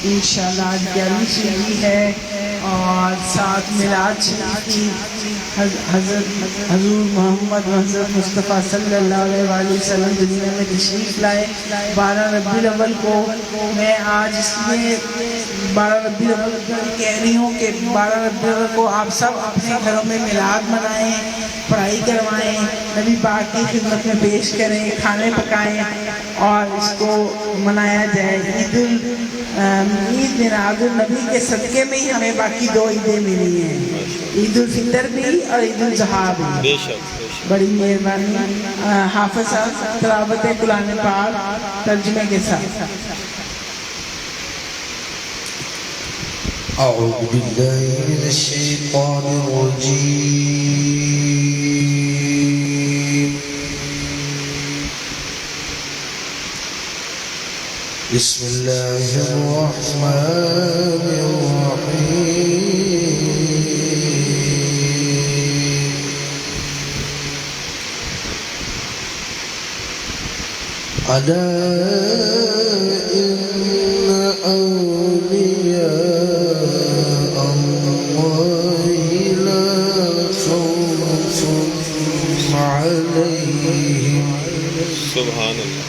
انشاءاللہ آج 11ویں سوئی ہے اور ساتھ میلاد شریف کی حضور محمد حضرت مصطفیٰ صلی اللہ علیہ وآلہ وسلم دنیا میں تشریف لائے 12 ربیع الاول کو۔ میں آج اس لیے 12 ربیع الاول کہہ رہی ہوں کہ 12 ربیع الاول کو آپ سب اپنے گھروں میں میلاد منائیں، پڑھائی کروائیں، نبی پاک کی خدمت میں پیش کریں، کھانے پکائیں اور اس کو منایا جائے۔ عید میلاد النبی کے صدقے میں ہی ہمیں باقی 2 عیدیں ملی ہیں، عید الفطر بھی اور عید الاضحیٰ بھی۔ بڑی مہربانی۔ حافظ صاحب تلاوت قرآن پاک ترجمے کے ساتھ۔ اعوذ باللہ من الشیطان الرجیم، بسم اللہ الرحمن الرحیم، الا ان اولیاء اللہ لا خوف علیہم سبحان اللہ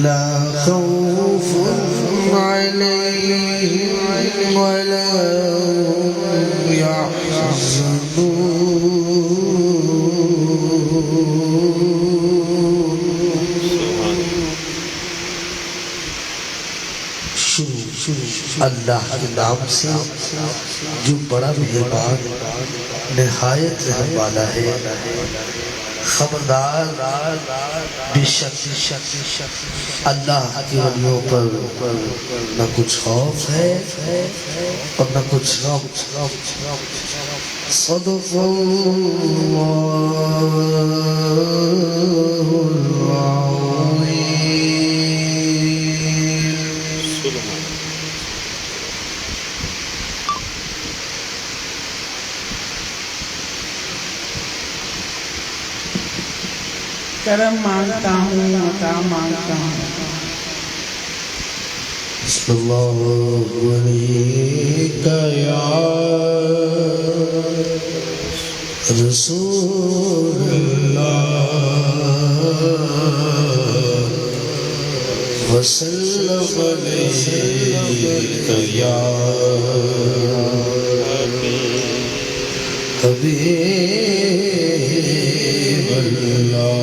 لا خوف عليهم ولا هم يحزنون۔ اللہ کے نام سے جو بڑا مہربان نہایت رحم والا ہے۔ خبردار، بے شک اللہ کے ولیوں پر نہ کچھ خوف ہے اور نہ کچھ غم۔ صدق اللہ العظیم۔ کرم مانگتا ہوں، عطا مانگتا ہوں۔ صلی اللہ علیہ یا رسول اللہ وسلم علیہ یا حبیب اللہ۔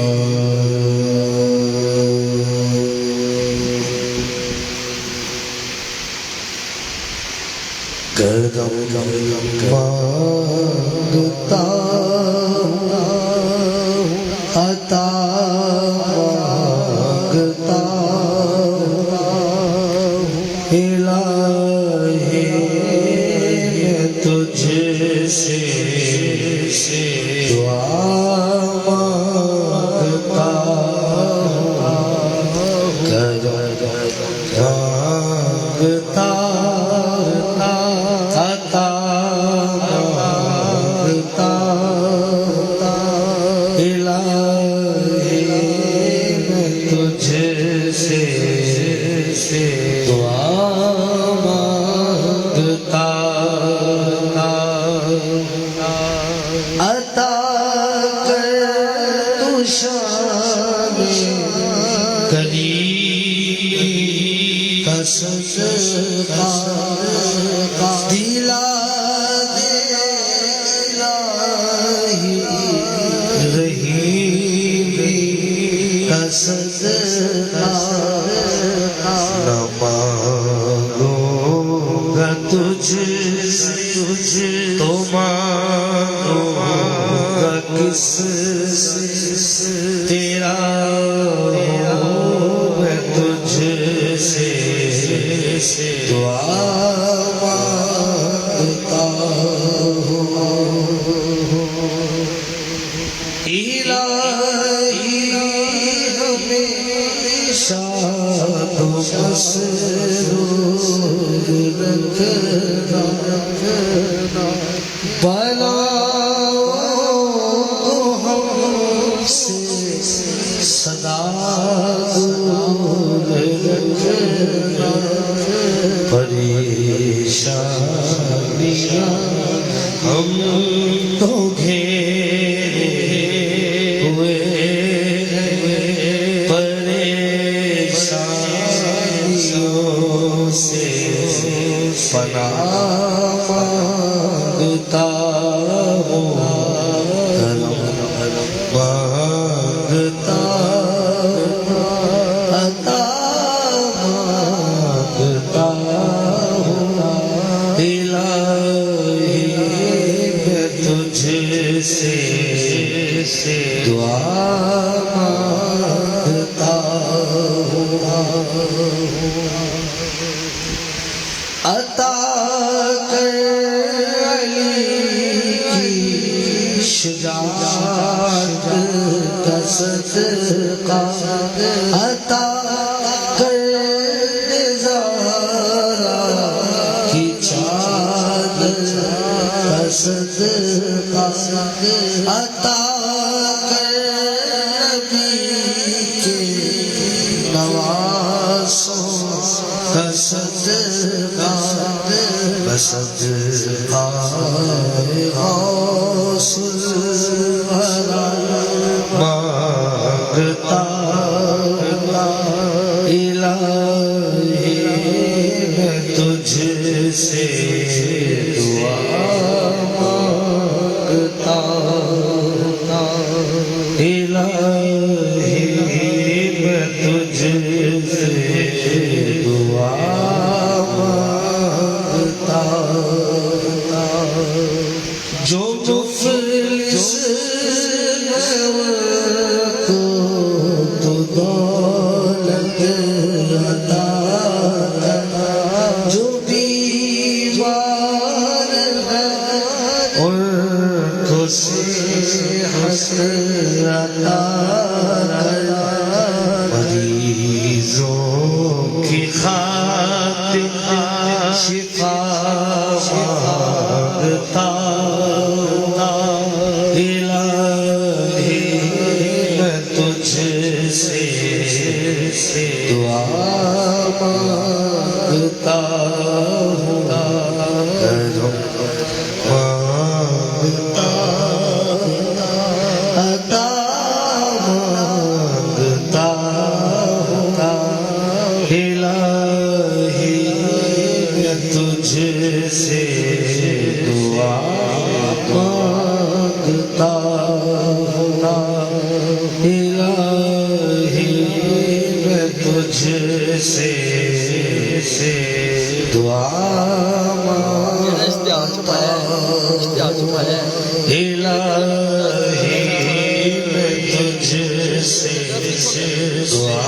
کرم مانگتا ہوں، عطا مانگتا ہوں، الہی میں تجھ سے دعا مانگتا ہوں۔ کرم مانگتا تیرا میں تجھ سے دعا مانگتا ہوں۔ الہی ہمیشہ تو مسرور رکھنا، بلا صدا دور رکھنا۔ پریشانیاں ہم تو گھیرے ہوئے پریشانیوں سے پناہ مانگتا ہوں مانگتا عطا مانگتا ہوں الہی میں تجھ سے دعا مانگتا ہوں عطا کر علی کی شجاعت کا صدقہ عطا کر زہرا کی چادر کا صدقہ عطا کر نبی کے نواسوں کا صدقہ بصدقہ غوث الورا مانگتا الہی میں تجھ سے دعا مانگتا الہی میں تجھ سے دعا مانگتا جو مفلس کو تو دولت عطا جو بیمار ہے ان کو صحت عطا مریضوں کی خاطر شفا مانگتا الہی میں تجھ سے دعا مانگتا ہوں مانگتا عطا مانگتا ہوں الہی میں تجھ سے دعا مانگتا ہوں الہی میں تجھ سے دعا مانگتا الہی میں تجھ سے دعا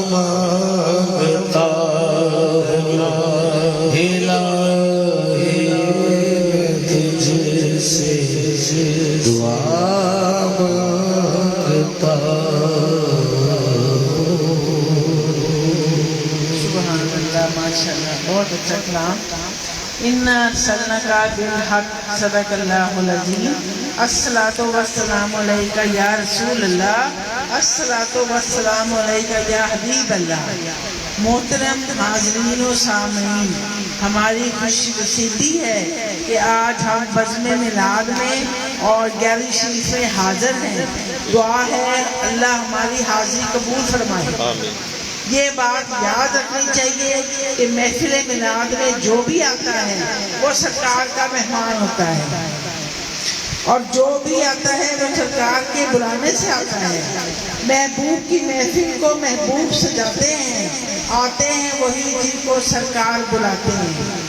مانگتا ہوں الہی میں تجھ سے دعا مانگتا سبحان اللہ ماشاء اللہ بہت اچھا کلام اِنَّا أَرْسَلْنَاكَ بِالْحَقِّ صدق اللہ العظیم الصلاۃ والسلام علیکہ یا رسول اللہ الصلاۃ والسلام علیکہ یا حبیب اللہ محترم حاضرین و سامعین ہماری خوش نصیبی ہے کہ آج ہم بزم میلاد میں اور گیلری شریف میں حاضر ہیں دعا ہے اللہ ہماری حاضری قبول فرمائے آمین یہ بات یاد رکھنی چاہیے کہ محفل میلاد میں جو بھی آتا ہے وہ سرکار کا مہمان ہوتا ہے اور جو بھی آتا ہے وہ سرکار کے بلانے سے آتا ہے محبوب کی محفل کو محبوب سجاتے ہیں آتے ہیں وہی جن کو سرکار بلاتے ہیں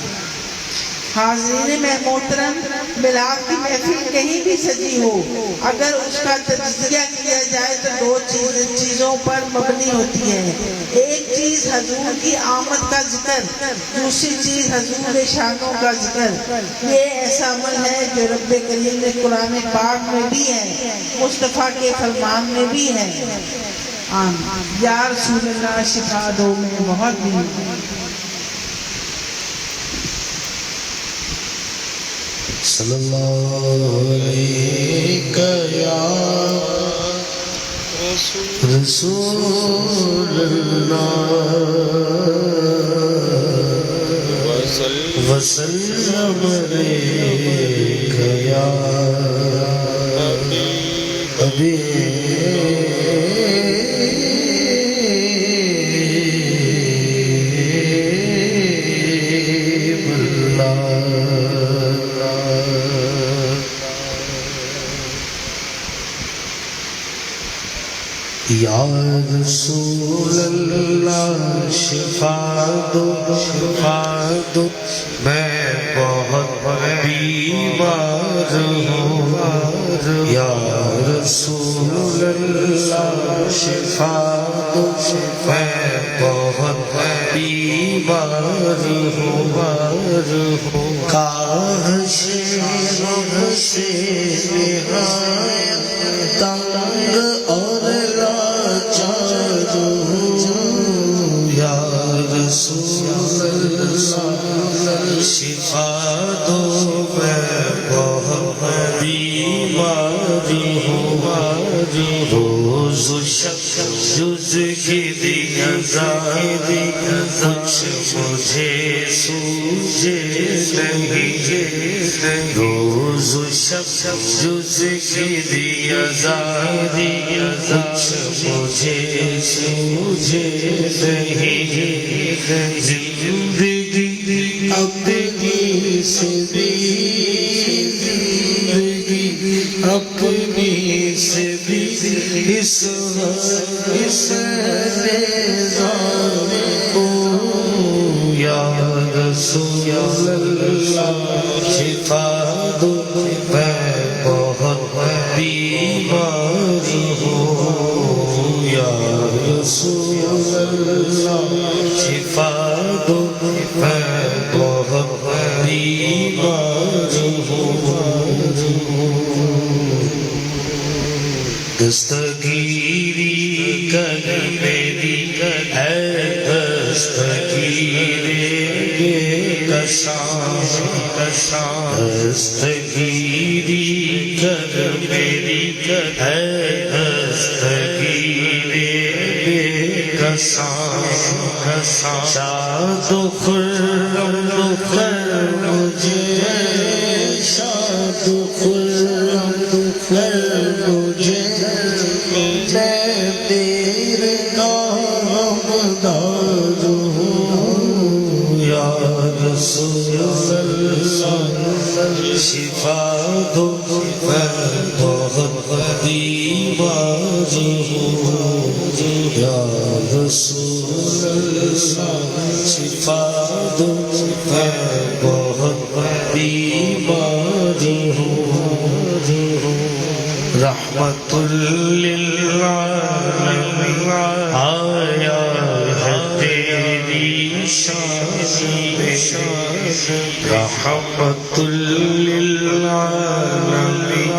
حاضرین محترم میلاد کی محفل کہیں بھی سجی ہو اگر اس کا تجزیہ کیا جائے تو دو چیزوں پر مبنی ہوتی ہے ایک چیز حضور کی آمد کا ذکر دوسری چیز حضور شانوں کا ذکر یہ ایسا عمل ہے جو رب کریم نے قرآن پاک میں بھی ہے مصطفیٰ کے فرمان میں بھی ہے یا رسول اللہ شفا دو میں بہت بھی صلی اللہ علیہ یا رسول اللہ وسلم عليك يا حبيب الله یا رسول اللہ شفا دو میں بہت بیمار ہوں یا رسول اللہ شفا دو میں بہت بیمار ہوں کاش مجھ سے نہایت تنگ اور لاچار ہوں یا رسول اللہ شفا دو میں بہت بیمار ہوں روز و شب جز کے دیازاری کچھ مجھے سوجے نہیں روز و شب جز کے دیازاری کچھ مجھے سوجے نہیں زندگی اپنی سے بھی اپنی سے بھی اس نیزار کو یا رسول اللہ شفا دو میں بہت بیمار ہوں یا رسول اللہ شفا دو میں بہت بیمار ہوں دستگیری کر میری اے دستگیری کساں دستگیری کر میری اے دستگیری کساں شاد و خرم کر مجھے شاد و خرم کر مجھے میں تیرے نامدار ہوں یا رسول اللہ شفا دو میں بہت بیمار ہوں یا رسول اللہ شفا دو میں بہت بیمار ہوں رحمت للعالمین آیا ہے تیری شان میں رحمت للعالمین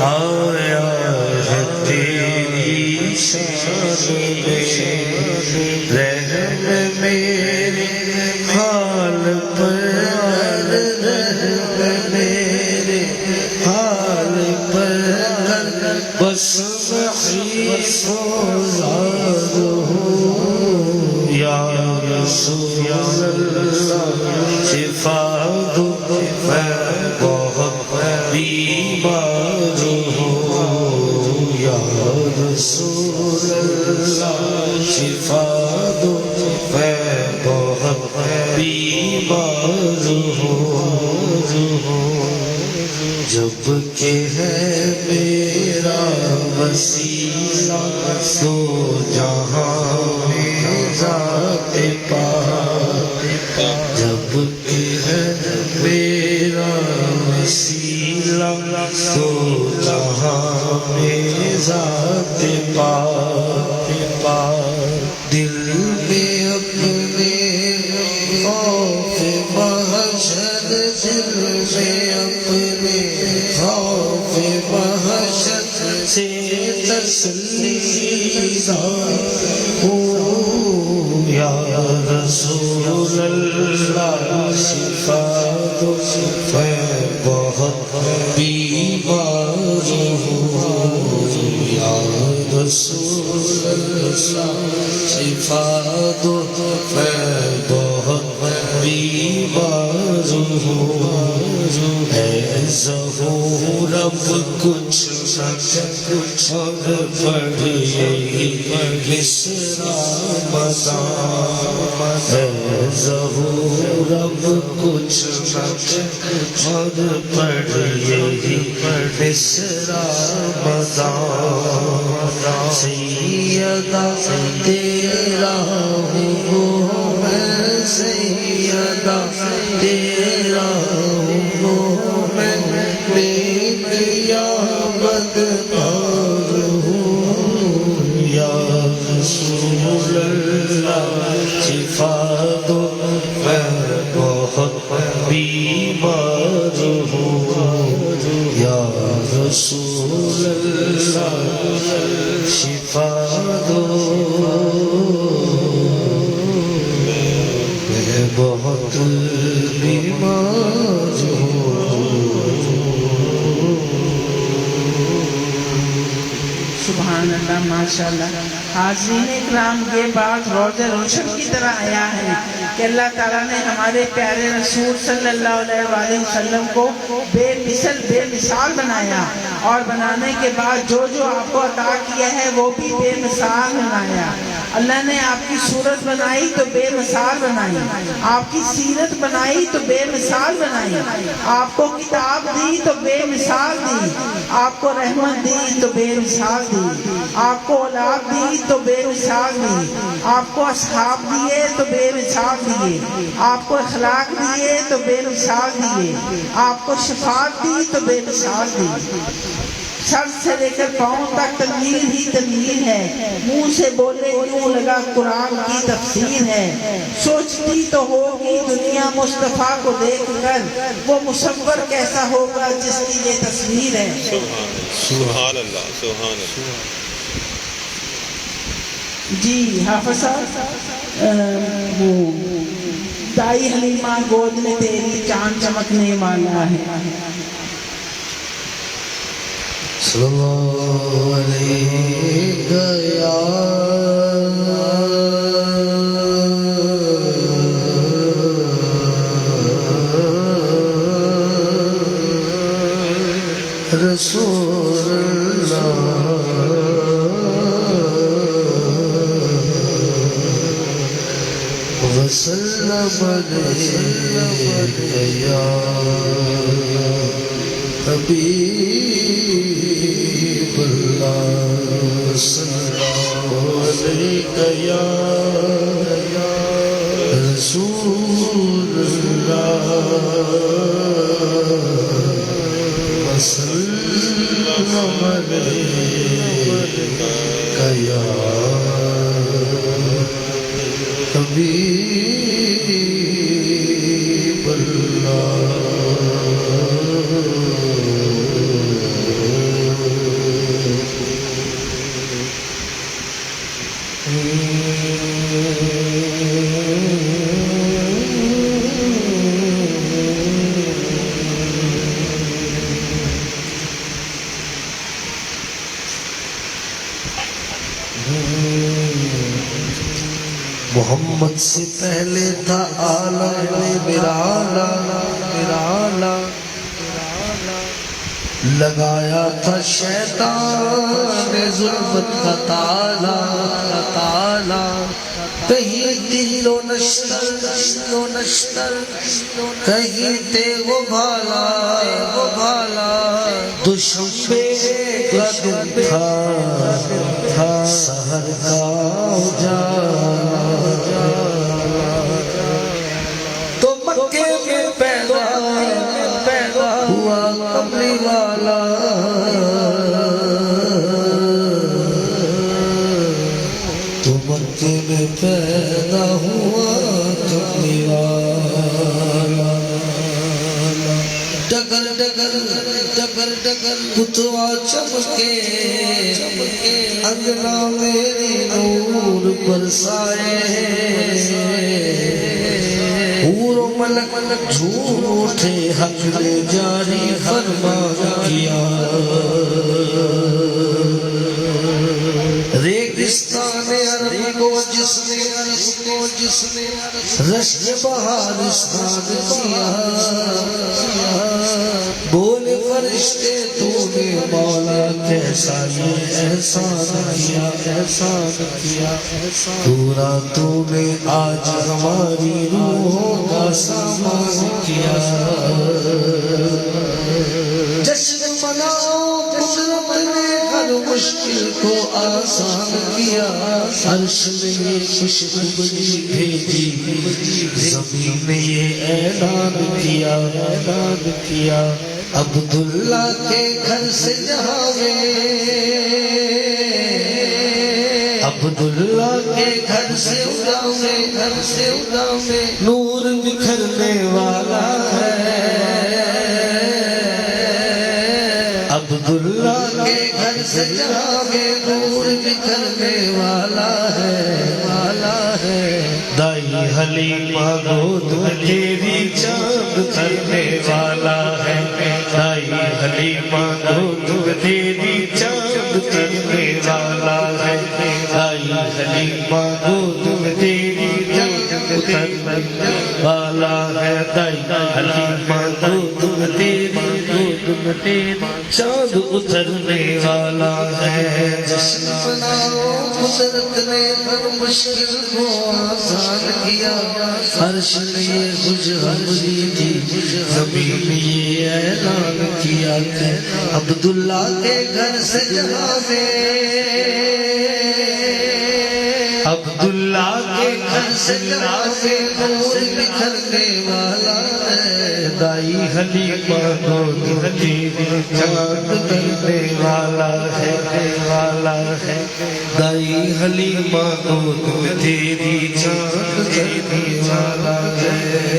آیا ہے تیری شان میں رحم میرے حال پر رحم میرے حال پر بس محیط وزار ہوں یا رسول اللہ شفا دو میں بہت بیمار ہوں یا رسول اللہ شفا دو میں بہت بیمار ہوں جب کہ ہے میرا وسیلہ تو جہاں میں ذات پاک جب کہ ہے میرا وسیلہ تو جہاں میں ذات پاک دل میں اپنے خوف محشر دل میں اپنے خوف محشر سے تسلی ہوں یا رسول اللہ شفا دو میں بہت بیمار ہوں یا رسول اللہ شفا دو میں بہت بیمار ہوں پڑھیے مصرع مداں اے ظہور اب کچھ اور پڑھیے مصرع مداں سیدہ تیرا ہوں میں سیدہ تیرا ہوں میں نیک یا بدکار ہوں یا رسول اللہ شفا دو میں بہت بیمار ہوں یا رسول اللہ شفا دو میں بہت بیمار سبحان اللہ ماشاءاللہ. حاضرین اکرام یہ بات روز روشن کی طرح آیا ہے کہ اللہ تعالیٰ نے ہمارے پیارے رسول صلی اللہ علیہ وآلہ وسلم کو بے مثل بے مثال بنایا اور بنانے کے بعد جو آپ کو عطا کیا ہے وہ بھی بے مثال بنایا. اللہ نے آپ کی صورت بنائی تو بے مثال بنائی, آپ کی سیرت بنائی تو بے مثال بنائی, آپ کو کتاب دی تو بے مثال دی, آپ کو رحمت دی تو بے مثال دی, آپ کو اولاد دی تو بے مثال دی, آپ کو اصحاب دیے تو بے مثال دیے, آپ کو اخلاق دیے تو بے مثال دیے, آپ کو شفاعت دی تو بے مثال دی. سر سے لے کر پاؤں تک تنویر ہی تنویر ہے, منہ سے بولے یوں لگا قرآن کی تفسیر ہے. سوچتی تو ہوگی دنیا مصطفیٰ کو دیکھ کر وہ مصور کیسا ہوگا جس کی یہ تصویر ہے. سبحان اللہ سبحان اللہ. جی حافظ صاحب, وہ دائی حلیمہ گود میں تیری چاند چمکنے والا ہے. صلی اللہ علیہ یا رسول اللہ وسلم علیہ یا حبیب اللہ صلی اللہ علیہ یا رسول اللہ وسلم علیہ یا حبیب اللہ. محمد سے پہلے تھا عالم نرالا, لگایا تھا شیطان نے ظلمت کا تالا, کہیں دل و نشتر کہیں تیغ و بھالا, دوشنبے کا دن تھا سحر کا اجالا, تو مکے میں پیدا ہوا کملی والا, تو مکے میں پیدا ہوا کملی والا. ڈگر کتوا چمکے انگنا میری نور برسائے, حور و ملک جھوٹے حق نے جاری فرما کیا, ریگستان عرب کو جس نے رشک بہارستان کیا, بولے فرشتے تو نے مولا کیسا یہ احسان کیا احسان کیا پورا تو نے آج ہماری روحوں کا سامان کیا جشن مناؤ قدرت نے ہر مشکل کو آسان کیا عرش نے یہ خوشخبری بھیجی زمین نے یہ اعلان کیا عبداللہ کے گھر سے جہاں میں عبداللہ کے گھر سے اڑا میں نور بکھرنے والا ہے عبداللہ کے گھر سے جہاں میں نور بکھرنے والا ہے دائی حلیمہ گود میں تیری چاند کرنے والا ہے دائی حلیمہ گود میں تیری چاند کرنے والا ہے دائی حلیمہ گود میں تیری چاند کرنے والا ہے دائی حلیمہ گود میں تیری چاند اترنے والا ہے جشن مناؤ قدرت نے ہر مشکل کو آسان کیا عرش نے یہ خوشخبری دی زمین نے یہ اعلان کیا کہ عبداللہ کے گھر سے جہاں میں عبداللہ کے گھر سے جہاں میں نور بکھرنے والا ہے دائی حلیمہ گود میں تیری چاند کرنے والا ہے دائی حلیمہ گود میں تیری چاند کرنے والا ہے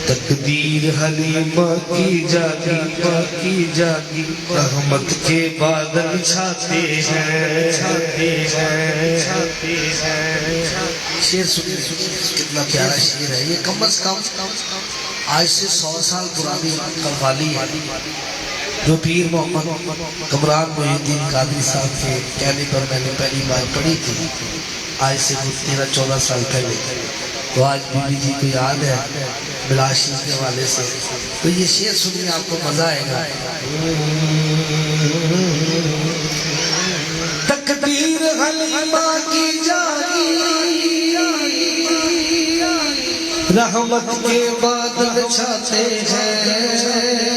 تقدیر حلیمہ کی جاگی رحمت کے بادل چھاتے ہیں شعر سنیے کتنا پیارا شعر ہے یہ کم از کم آج سے 100 سال پرانی قوالی ہے جو پیر محمد کمران محی الدین قادری صاحب کے کہنے پر میں نے پہلی بار پڑھی تھی آج سے 13-14 سال پہلے تو آج بی بی جی کو یاد ہے بلاشی کے حوالے سے تو یہ شعر سنیے آپ کو مزہ آئے گا تقدیر حلیمہ کی جاگی رحمت کے بادل چھاتے ہیں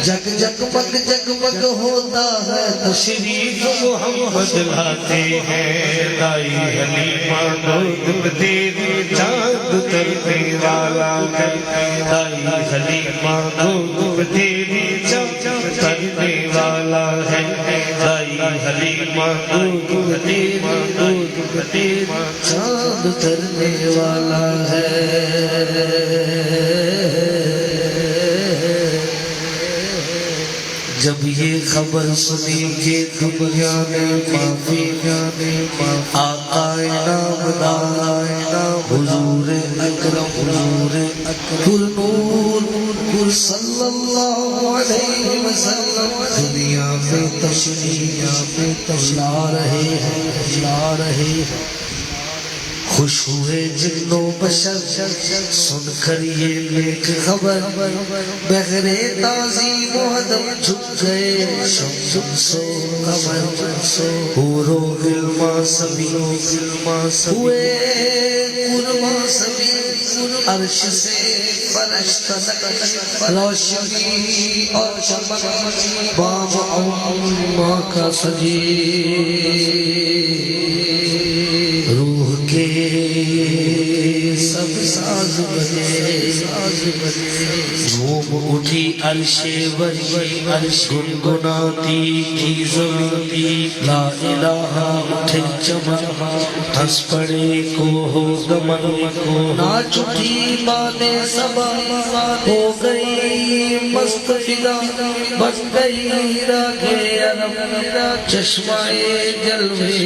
جگمگ ہوتا ہے تشریف محمد لاتے ہیں دائی حلیمہ گود میں تیری چاند کرنے والا ہے دائی حلیمہ گود میں تیری چاند کرنے والا ہے دائی حلیمہ گود میں تیری چاند کرنے والا ہے جب یہ خبر سنی کہ دنیا میں معافی آقا نامدار حضور اکرم پر نور صلی اللہ علیہ وسلم دنیا میں تشریف لا رہے ہیں خوش ہوئے جن و بشر سن کر یہ نیک خبر بغیر تعظیم و ادب جھک گئے شمس و قمر حور و غلمان سبھی ہوئے قربا سبھی عرش سے فرشتہ روشنی اور چمک باب اماں کا سجی روح کے سب ساز بجے جھوم اٹھی عرش وحی گنگناتی کی زمین لا الہ اٹھے چمن ہنس پڑے کو ہو دمن کو ناچ اٹھی بانے سبا ہو گئی مست فضا بن گئی راگے عرب چشمہ جلوے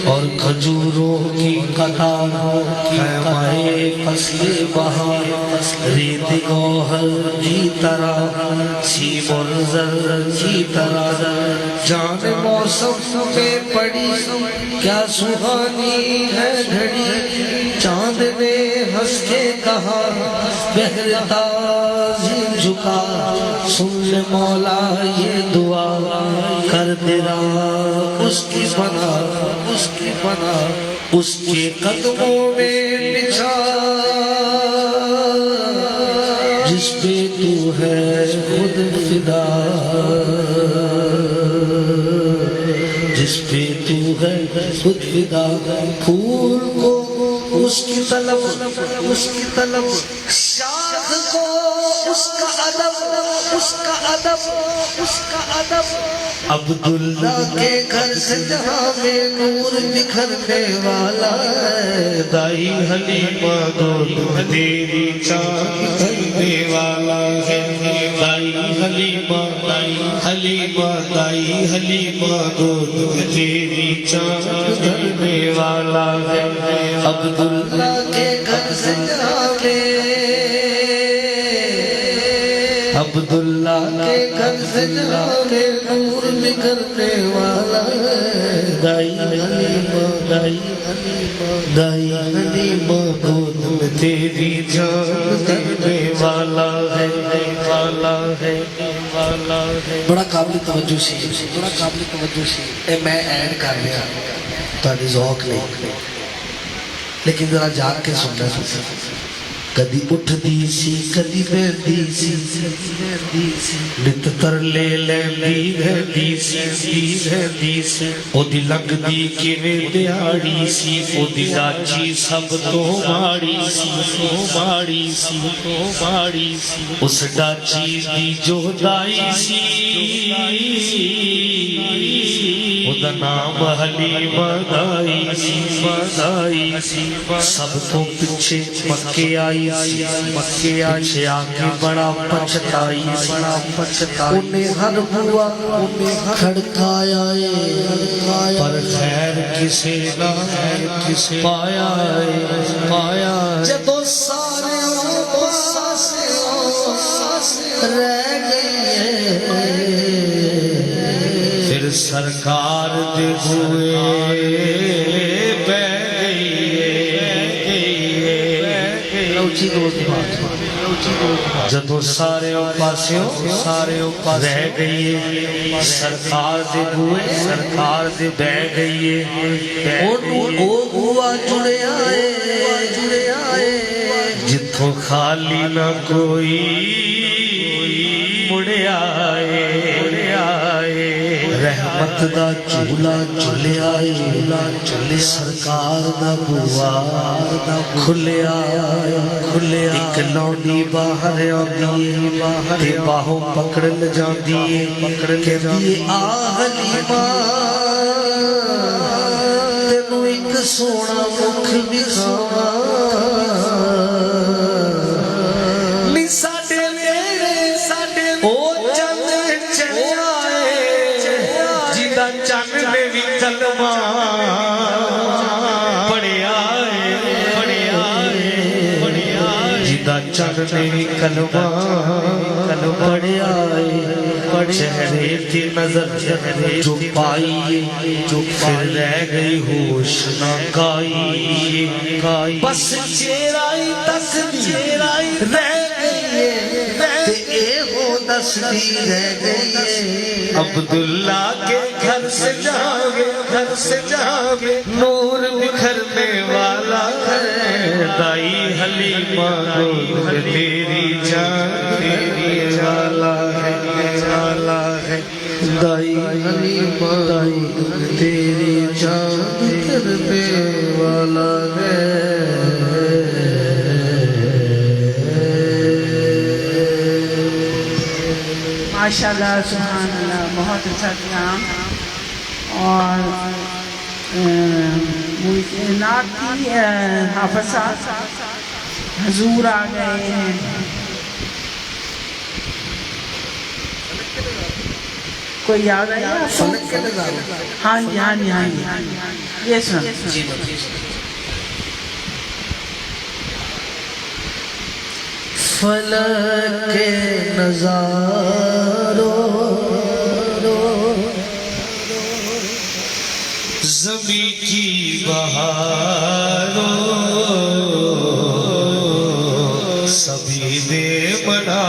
اور کھجوروں کی قطار خیمائے فصل بہار ریت گوہر کی طرح سیم اور زر کی طرح جان موسم میں پڑی کیا سہانی ہے گھڑی چاند نے ہنس کے کہا بہرتا زین جھکا سن لے مولا یہ دعا کر تیرا اس کی بنا اس کی بنا اس کے قدموں میں بچھا جس پہ تو ہے خود فدا جس پہ تو ہے خود فدا پھول کو اس کی طلب شاخ کو اس کا ادب عبداللہ کے گھر سے جہاں میں نور بکھرنے والا ہے دائی حلیمہ دو تیری چاند کرنے والا ہے دائی حلیمہ دو تیری چاند کرنے والا ہے عبداللہ کے گھر سے جہاں میں عبداللہ کے گھر سے جہاں میں نور بکھرنے والا ہے دائی حلیمہ گود میں تیری جان کرنے والا ہے بڑا قابل توجہ سی اے میں ایڈ کر لیا تاری ذوق نہیں لیکن ذرا جاگ کے سننا کدی اٹھ دی سی کدی بیٹھی سی نت ترلے لیندی رہندی سی او دی لگ دی کیویں دیہاڑی سی او دی راچی سب تو ماڑی سی اس ڈاچی دی جو دائی سی او دا نام حلیمہ دائی سی سب تو پیچھے مکے آئی پیچھے آکے بڑا پچھتائی انہیں ہر ہوا کھڑکایا پر خیر کسے نہ پایا جدو سارے پاس رہ گئے پھر سرکار دے ہوئے جدو سارے پاسیوں رہ گئیے سرکار دے بہ گئیے او ہوا جڑے آئے جتھوں خالی نہ کوئی مڑے آئے رحمت دا چولا چلے آئے سرکار دا بوا کھلیا ایک لونڈی باہر آدھی باہوں پکڑ لجاندی کہندی آ حلیمہ تینوں ایک سونا مکھ دکھاواں چند نے کلمہ پڑھے آئے چہرے کی نظر جو پائی جو پھر رہ گئی ہوش نہ گائی بس چہرائی تک رہ گئی تے اے ہو دستی رہ گئی عبداللہ کے گھر سے جاوے نور بکھرنے والا ہے دائی حلیمہ دو تیری جان تیری والا ہے دائی حلیمہ دو تیری جان کرنے والا ہے ماشاءاللہ سبحان اللہ بہت اچھا کلام اور نعت کی حافظ صاحب حضور آ گئے ہیں کوئی یاد آیا ہاں جی یہ سن فلک کے نظاروں زمیں کی بہاروں سبھی نے منا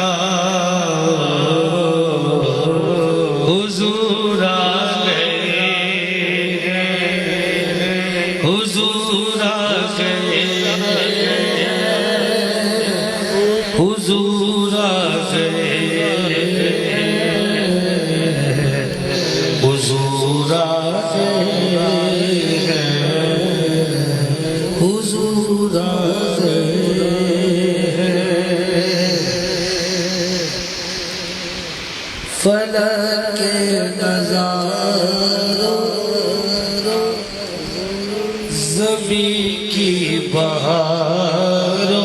حضور آ گئے حضور آ گئے حضور آ گئے حضور آ گئے حضور آ گئے فلک کے نظاروں زمیں کی بہاروں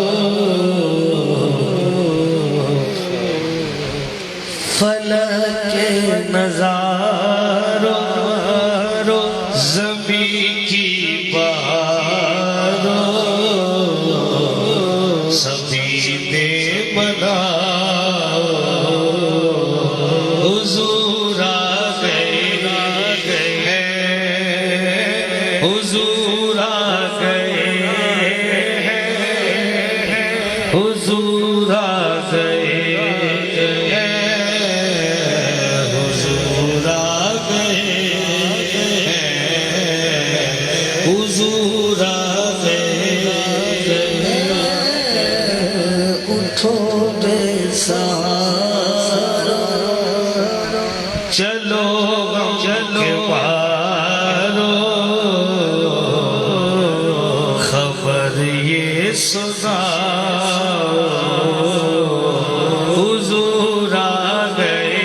فلک کے نظاروں زمیں کی بہاروں سبھی نے منا حضور آ گئے حضور آ گئے حضور آ گئے حضور آ گئے حضور آ گئے اٹھو بے سہارا چلو چلو پارو خبر یہ سنا حضور آ گئے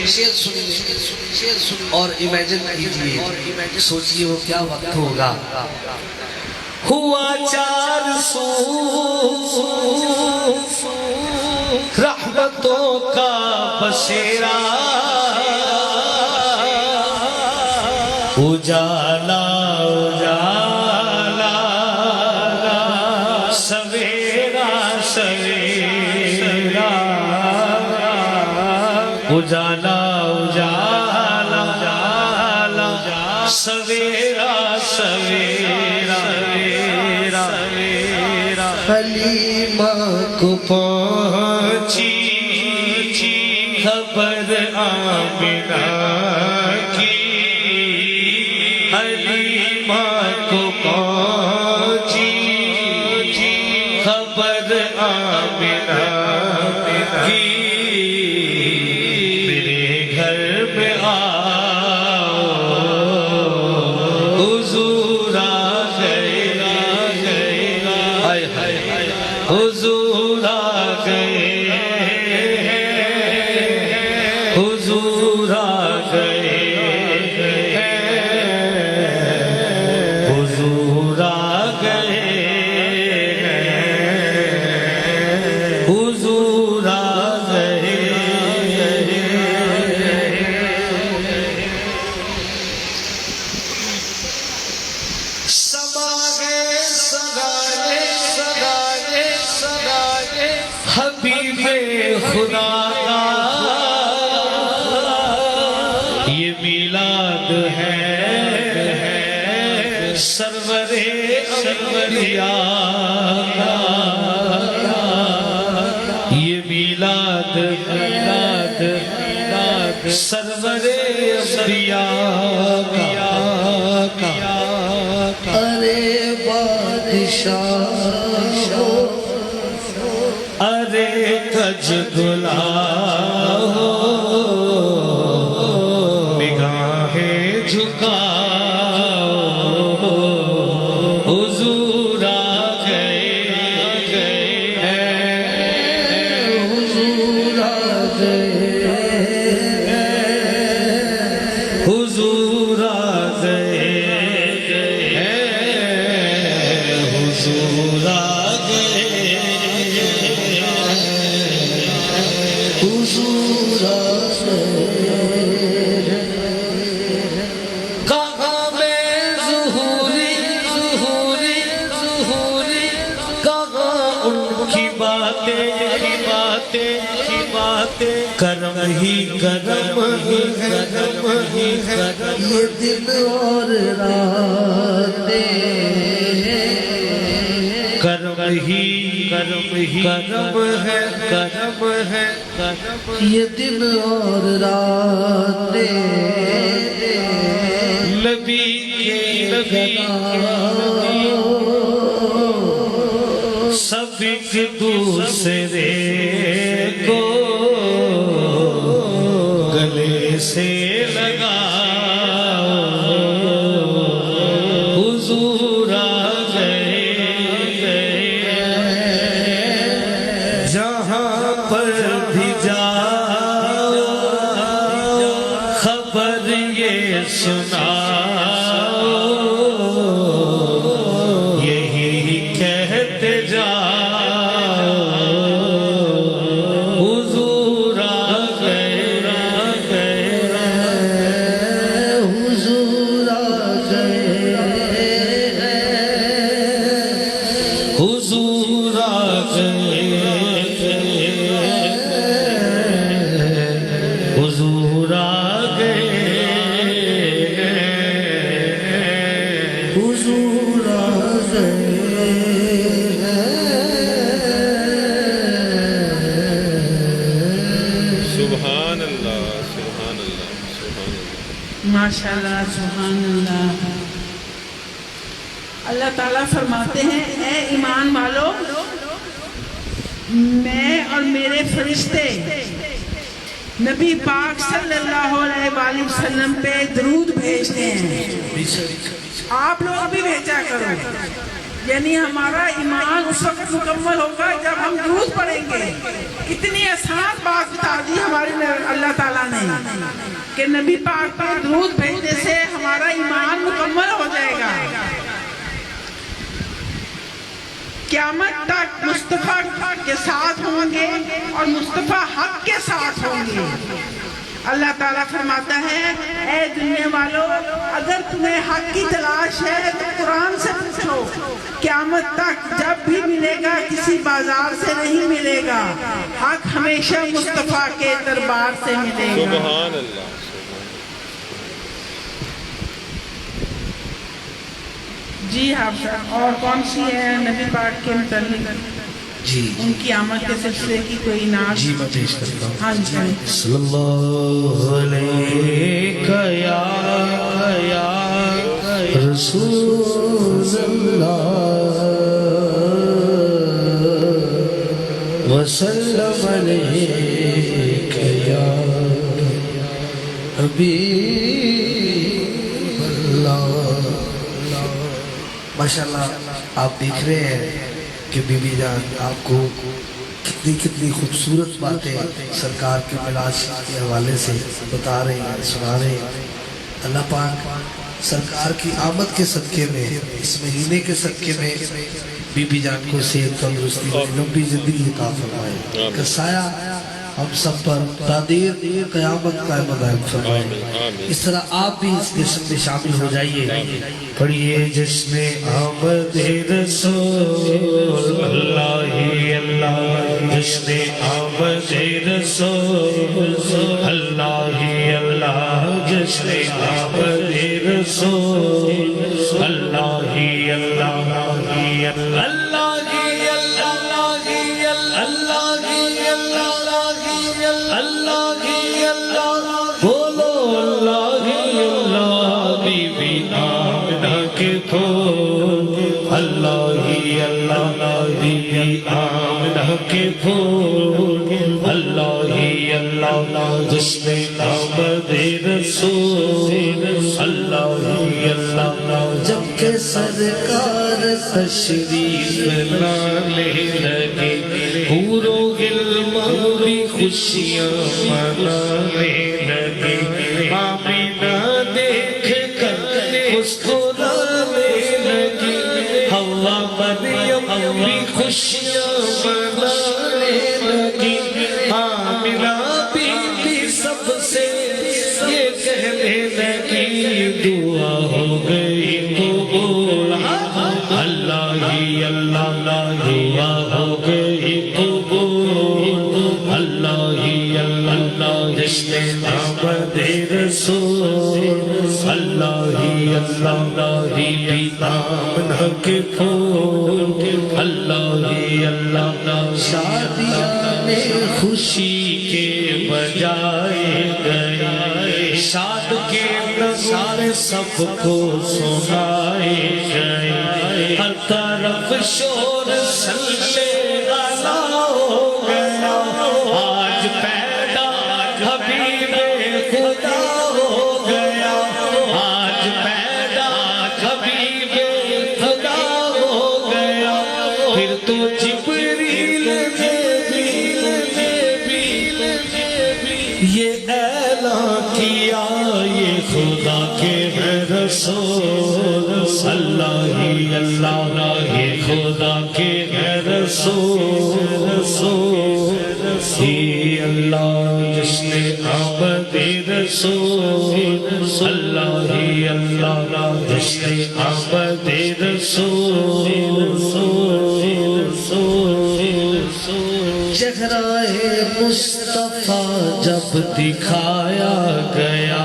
شعر سنیے اور امیجن کیجئے سوچئے وہ کیا وقت ہوگا ہوا 400 رحمتوں کا بسیرا اجالا اجالا سویرا سویرا اجالا اجالا سویرا سویرا حلیمہ کو پہنچی خبر آمنہ کی حلیمہ کو پہنچی خبر آمنہ کی میرے گھر میں آؤ حضور آ گئے حضور آ گئے حضور آ گئے حضور آ گئے حضور آ گئے حبیب خدا کا یہ میلاد ہے سرور انبیاء کا یہ میلاد سرور انبیاء کا ارے بادشاہ ارے کج گلا ہو نگاہیں جھکاؤ حضور آ گئے حضور آ گئے حضور آ گئے حضور آ گئے کرم ہی کرم ہے، کرم ہی کرم، یہ دن اور راتیں کرم ہی کرم ہی کرم ہے، کرم ہے کرم، یہ دن اور راتیں نبی کے سب ایک دوسرے کو گلے سے لگاؤ، حضور آ گئے، جہاں پر بھی جاؤ خبر یہ سناؤ، یہی کہتے جاؤ، حضور آ گئے، حضور آ گئے، حضور آ گئے، حضور آ گئے، حضور آ سبحان اللہ سبحان اللہ سبحان اللہ. ماشاءاللہ سبحان اللہ. اللہ تعالیٰ فرماتے ہیں اے ایمان والو، میں اور میرے فرشتے نبی پاک صلی اللہ علیہ وآلہ وسلم پہ درود بھیجتے ہیں، آپ لوگ بھی بھیجا کرو. یعنی ہمارا ایمان اس وقت مکمل ہوگا جب ہم درود پڑھیں گے. کتنی آسان بات بتا دی ہمارے اللہ تعالیٰ نے کہ نبی پاک پر درود بھیجنے سے ہمارا ایمان مکمل ہو جائے گا. قیامت تک مصطفیٰ کے ساتھ ہوں گے اور مصطفیٰ حق کے ساتھ ہوں گے. اللہ تعالیٰ فرماتا ہے اے دنیا والو، اگر تمہیں حق کی تلاش ہے تو قرآن سے پوچھو، قیامت تک جب بھی ملے گا کسی بازار سے نہیں ملے گا، حق ہمیشہ مصطفیٰ کے دربار سے ملے گا. سبحان اللہ. جی حافظ. اور کون سی ہے نبی پاک کے متعلق جی ان کی آمد کے سلسلے کی کوئی نعت؟ جی میں پیش کرتا ہوں. ہاں جی. صلی اللہ علیہ یا رسول اللہ وسلم علیہ یا حبیب اللہ. ماشاءاللہ آپ دیکھ رہے ہیں کہ بی بی جان آپ کو کتنی خوبصورت باتیں سرکار کے میلاد کے حوالے سے بتا رہے ہیں، سنا رہے ہیں. اللہ پاک سرکار کی آمد کے صدقے میں، اس مہینے کے صدقے میں بی بی جان کو صحت تندرستی لمبی زندگی عطا فرمائے، کہ سایہ ہم سب پر تادیر قیامت قائم دائم فرمائے. اس طرح آپ بھی اس جشن میں شامل ہو جائیے. پڑھیے جشن آمد رسول اللہ اللہ، جشن آمد رسول اللہ اللہ، جشن آمد رسول اللہ اللہ، اللہ کی اللہ بولو، اللہ کی اللہ بی بی آمنہ کے پھول، اللہ ہی اللہ بی بی آمنہ کے پھول، اللہ ہی اللہ جشن آمد رسول، اللہ ہی اللہ. جب کہ سرکار تشریف لانے لگے، حورو غلمان بھی خوشیاں منانے لگے، آمینہ دیکھ کر مسکرانے لگی، حوا مریم بھی خوشیاں منانے لگی، آمینہ بی بی سب سے یہ کہنے لگی، دعا ہو گئی قبول، اللہ ہی اللہ دعا ہو گئی قبول، اللہ ہی اللہ رسول اللہ ہی اللہ ہی آمنہ کے پھول اللہ ہی اللہ شادیاں خوشی کے بجائے گئے شاد کے نظارے سب کو سنائے گئے ہر طرف شور صلی اللہ ہو گیا آج پیدا حبیب خدا ہو گیا آج پیدا حبیب خدا ہو گیا پھر تو جبریل یہ اعلان کیا یہ خدا کے رسول اللہ ہی اللہ یہ خدا کے رسول ہی اللہ جس نے آمد رسول اللہ ہی اللہ جس نے آمد رسول چہرہ مصطفیٰ جب دکھایا گیا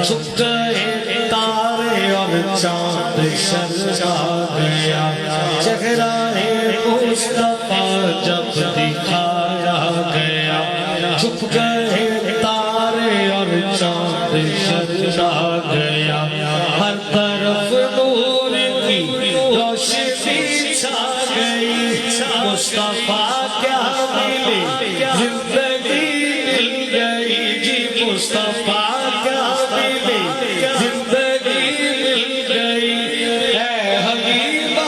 چھپ گئے تارے اور چاند شرچا گیا چہرہ مصطفیٰ جب دکھایا گیا چھپ گئے تارے اور چاند شرچا گیا ہر طرف نور کی روشنی چھا گئی مصطفیٰ کیا ملے زندگی مل گئی جی مصطفیٰ کیا ملے زندگی مل گئی اے حلیمہ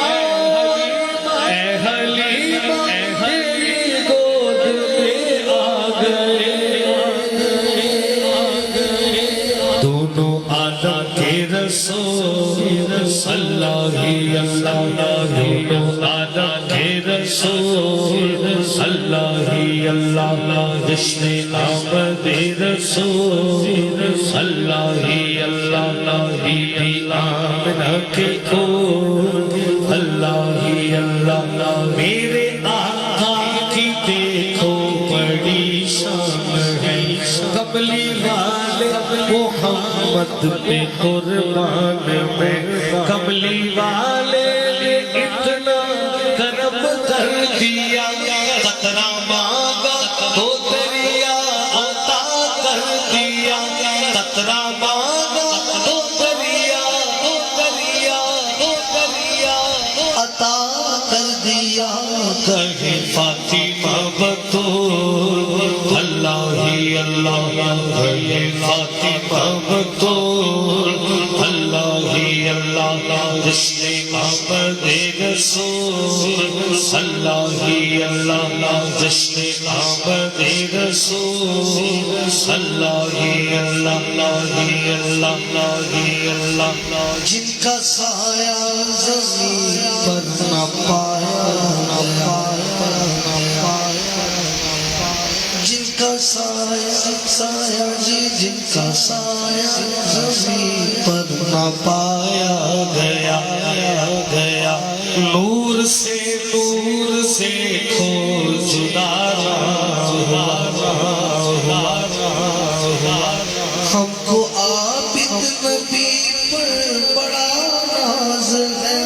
میری گود میں آ گئے دونوں آدم کے رسول اللہ ہی اللہ دونوں آدم کے رسول اللہ ہی اللہ جس نے آمد رسول اللہ ہی اللہ ہی آمنہ کے پھول اللہ ہی اللہ میرے آقا کی دیکھو بڑی شان ہے قبلی والے محمد پہ قربان میں قبلی والے نے اتنا کرم کر دیا قطرہ مانگا تو دریا عطا کر دیا قطرہ مانگا تو دریا عطا کر دیا کہیں فاطمہ بطول اللہ ہی اللہ کہیں فاطمہ بطول اللہ ہی اللہ جس نے آمد رسول اللہ ہی اللہ جس نے آمد رسول اللہ ہی اللہ جن کا سایہ زمین پر نہ پایا جن کا سایہ جی جن کا سایہ زمین پر نہ پایا گیا نور سے کھول جدا ہم کو عابد نبی پر بڑا ناز ہے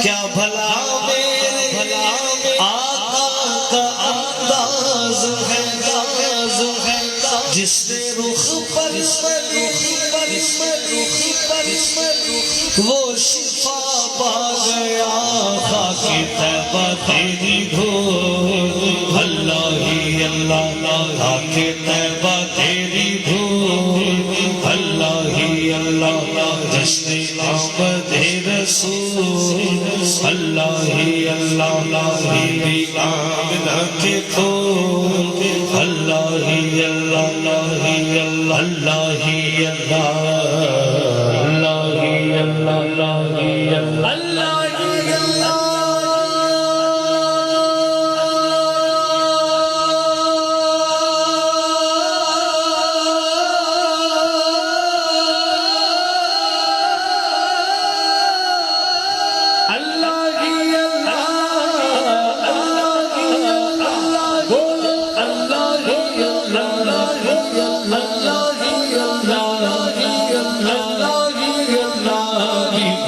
کیا بھلا میرے آقا کا انداز ہے جس نے رخ پر وہ شفا پا گیا خاک طیبہ تیری دھول اللہ ہی اللہ خاک طیبہ تیری دھول اللہ ہی اللہ جس نے آمد رسول اللہ ہی اللہ بی آمنہ کے پھول اللہ ہی اللہ اللہ ہی اللہ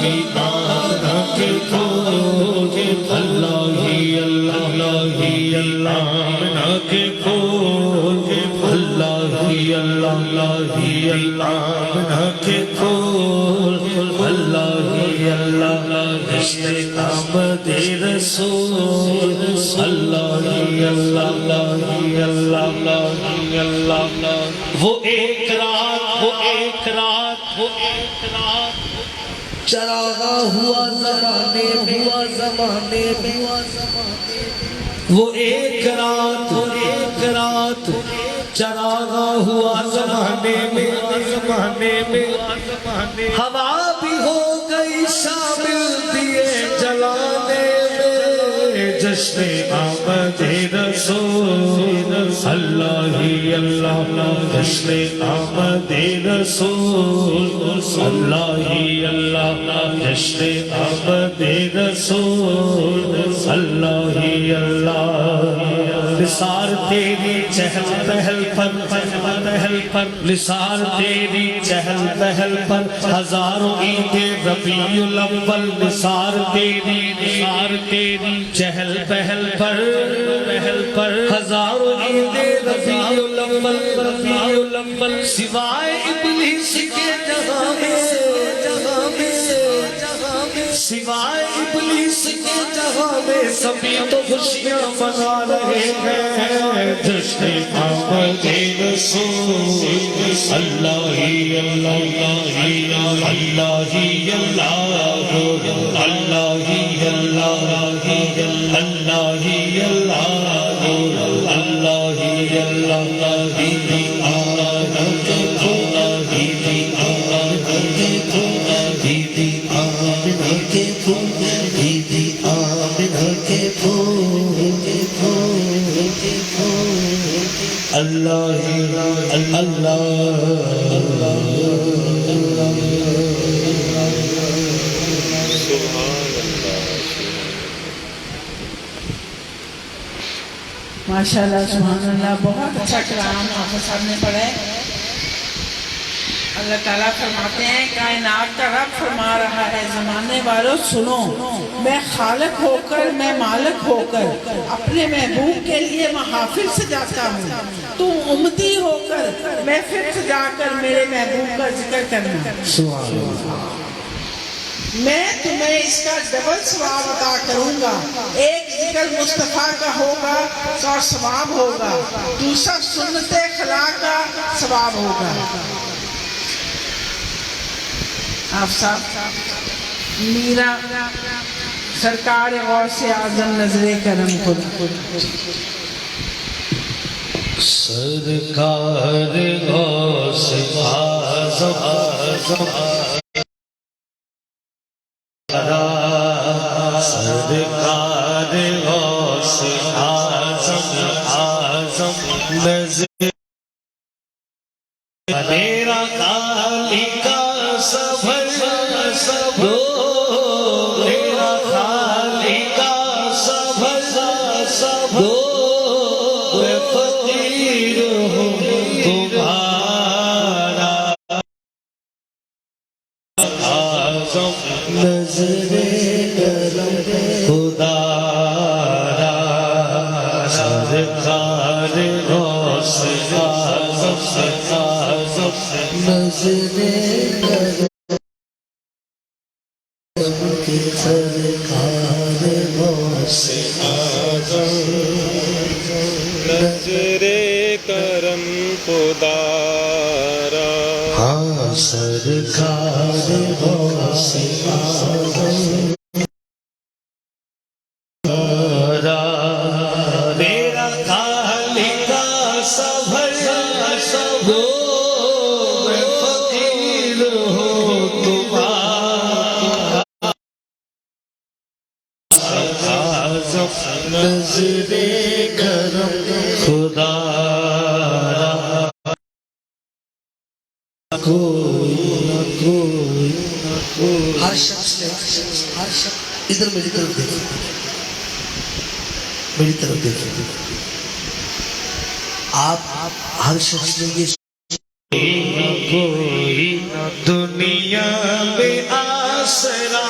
کی آنکھ کھول اللہ ہی اللہ ہی اللہ آنکھ کھول اللہ ہی اللہ ہی اللہ آنکھ کھول اللہ ہی اللہ عشق آمد رسول اللہ ہی اللہ ہی اللہ وہ ایک رات چراغا ہوا زمانے وہ ایک رات چراغا ہوا زمانے میں ہوا بھی ہو گئی شامل دیے جلانے میں جشن آمد رسول اللہ ہی اللہ جشن آمد رسول اللہ ہی اللہ جشن آمد رسول اللہ ہی اللہ نثار تیری چہل پہل پر نثار تیری چہل پہل پر ہزاروں عید ربیع الاول نثار تیری چہل پہل پر ہزاروں عید ربیع الاول سوائے ابلیس کے جہاں میں سوائے ابلیس کے جہاں میں سبھی تو خوشیاں منا رہے ہیں جشن آمد رسول اللہ ہی اللہ ہی اللہ ہی اللہ اللہ ہی اللہ اللہ ہی اللہ اللہ ہی ماشاءاللہ سبحان اللہ بہت اچھا کلام حافظ صاحب نے پڑھا ہے۔ اللہ تعالیٰ فرماتے ہیں کائنات کا رب فرما رہا ہے زمانے والوں سنو، میں خالق ہو کر میں مالک ہو کر اپنے محبوب کے لیے محافل سجاتا ہوں، تو امتی ہو کر محفل سجا کر میرے محبوب کا ذکر کرنا، میں تمہیں اس کا ڈبل ثواب عطا کروں گا۔ ایک ذکر مصطفیٰ کا ہوگا اور ثواب ہوگا، دوسرا سنت خلا کا ثواب ہوگا۔ آپ صاحب میرا سرکار غوث اعظم نظر کرم خود سرکار غوث اعظم سرکار غوث اعظم نظر میرا خالی کا سفر میرا خالی کا سفر میں فقیر ہوں تمہارا اعظم نظر خدا سرکار غوث اعظم نظر سرکار غوث اعظم نظر کرم خدا را ہاں سرکار غوث اعظم میرا خالی کا سفر میں فقیر ہوں تمہارا نظر کرم خدا ہر شخص ادھر میری طرف دیکھیں، میری طرف دیکھیں، آپ ہر شخص نے یہ کوئی دنیا میں آسرا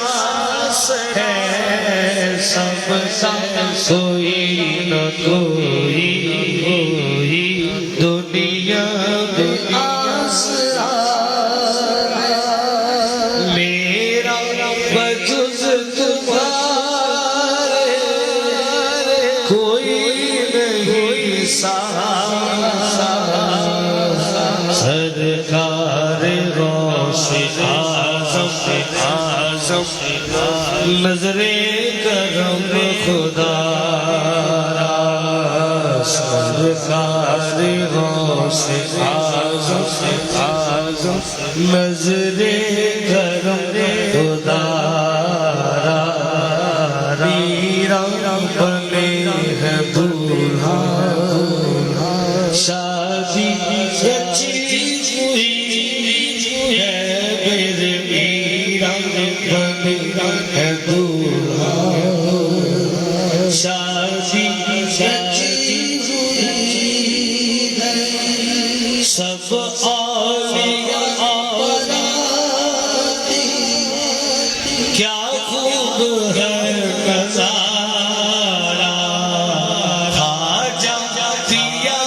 ہے سب کا کوئی نہ کوئی دنیا میں آسرا میرا بجز تمہارے کوئی نہیں سہارا سرکار غوث اعظم نظر کرم خدا را سرکار غوث اعظم نظر کرم خدا را میرا بنے ہے دولہا شادی سچی ہوئی ہے میرے میرا بنے ہے دولہا شادی سچی ہوئی ہے سب اولیاء براتی کیا خوب ہے نظارہ خواجہ پیا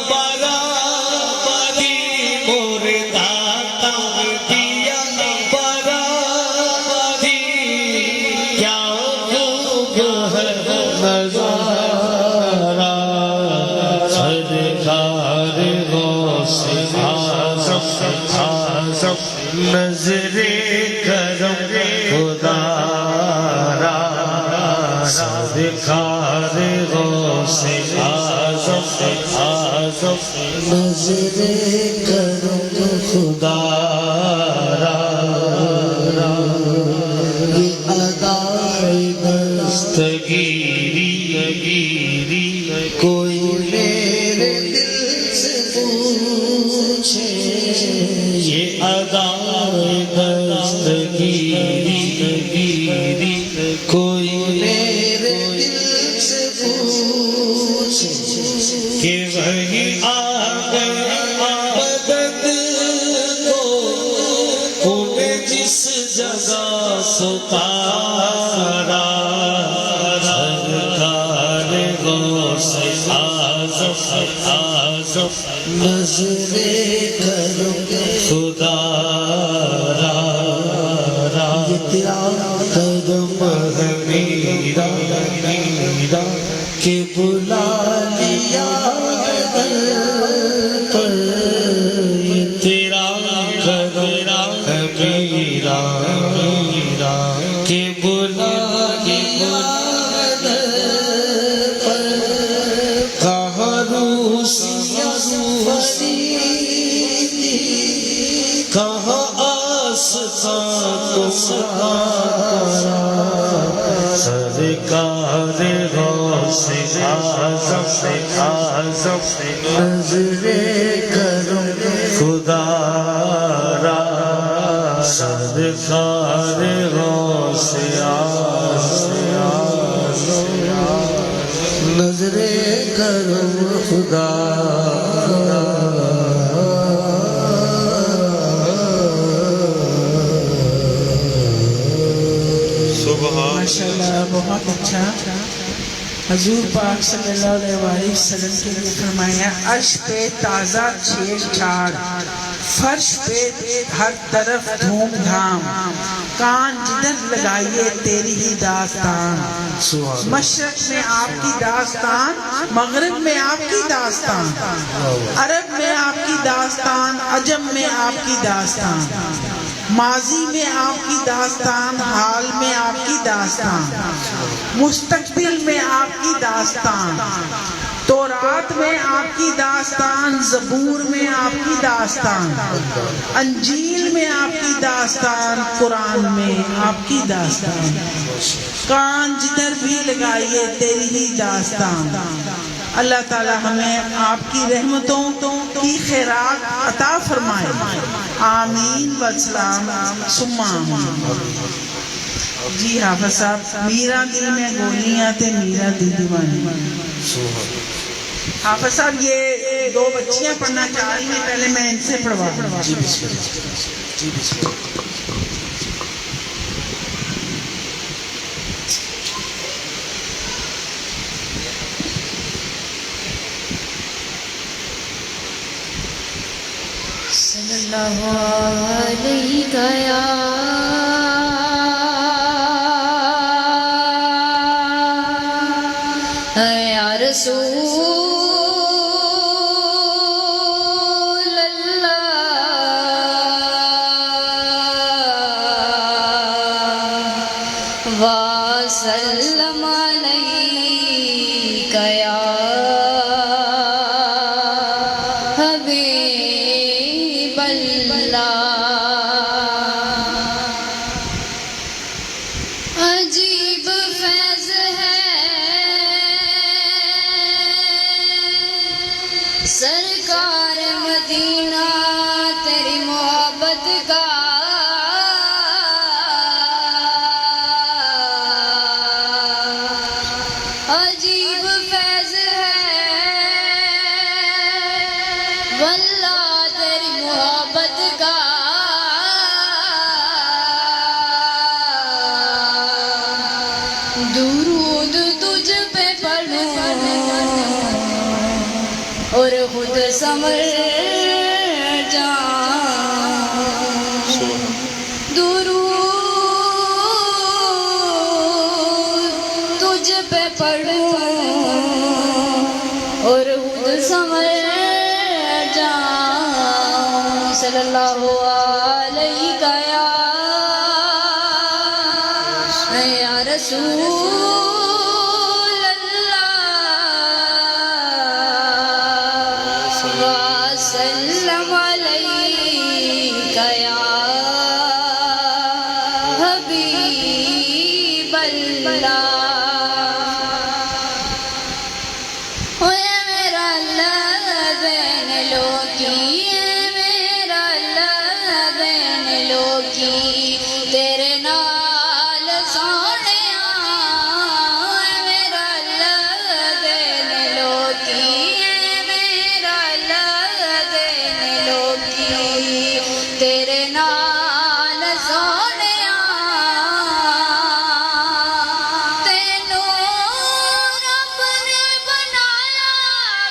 براتی مورے داتا پیا براتی کیا خوب ہے نظارہ سرکار غوث اعظم نظر کرم خدا را سرکار غوث اعظم نظر کرم خدا را یہ ادائے دستگیری کوئی میرے دل سے پوچھے یہ ادائے دستگیری کوئی میرے دل سے پوچھے کہ وہی آگے مدد کو انہیں جس جگہ ستارا سرکار غوث اعظم نظر کرم خدا را یہ تیرا قدم ہے میرا کہ بلا لیا در پر یہ تیرا قدم ہے میرا کہ بلا لیا در پر کہاں روسیاں کہاں آسفا تمہارا سرکار غوث اعظم نظر کرم خدا را سرکار غوث اعظم نظر کرم خدا ماشاءاللہ بہت اچھا حضور پاک صلی اللہ علیہ وآلہ وسلم کے لیے فرمایا عرش پہ تازہ چھیڑ چھاڑ فرش پہ ہر طرف دھوم دھام کان جدھر لگائیے تیری ہی داستان مشرق میں آپ کی داستان مغرب میں آپ کی داستان عرب میں آپ کی داستان عجم میں آپ کی داستان ماضی میں آپ کی داستان حال میں آپ کی داستان مستقبل میں آپ کی داستان تورات میں آپ کی داستان زبور میں آپ کی داستان انجیل میں آپ کی داستان قرآن میں آپ کی داستان کان جدھر بھی لگائیے تیری ہی داستان اللہ تعالی ہمیں آپ کی رحمتوں کی خیرات عطا فرمائے آمین والسلام ثم آمین جی حافظ صاحب میرا دل میں گولیاں تھے میرا دل دیوانی حافظ صاحب یہ دو بچیاں پڑھنا چاہ رہی ہیں پہلے میں ان سے پڑھوا جی بسم اللہ جی بسم اللہ اللہ علیہ یا رسول اللہ وسلم علیک یا حبیب اللہ عجیب فیض ہے سرکار مدینہ تیری محبت کا عجیب فیض ہے واللہ تیری محبت کا درود تجھ پہ پڑھوں اور خود سمر جاؤں درود تجھ پہ پڑھوں اور خود سمر جاؤں صلی اللہ علیہ یا رسول اللہ وسلم علیک یا حبیب اللہ اے میرا اللہ دین لو کی اے میرا اللہ دین لو کی تیرے نال سونیا اے میرا اللہ دین لو کی اے میرا اللہ دین لو کی تیرے نال سونیا تینوں رب نے بنایا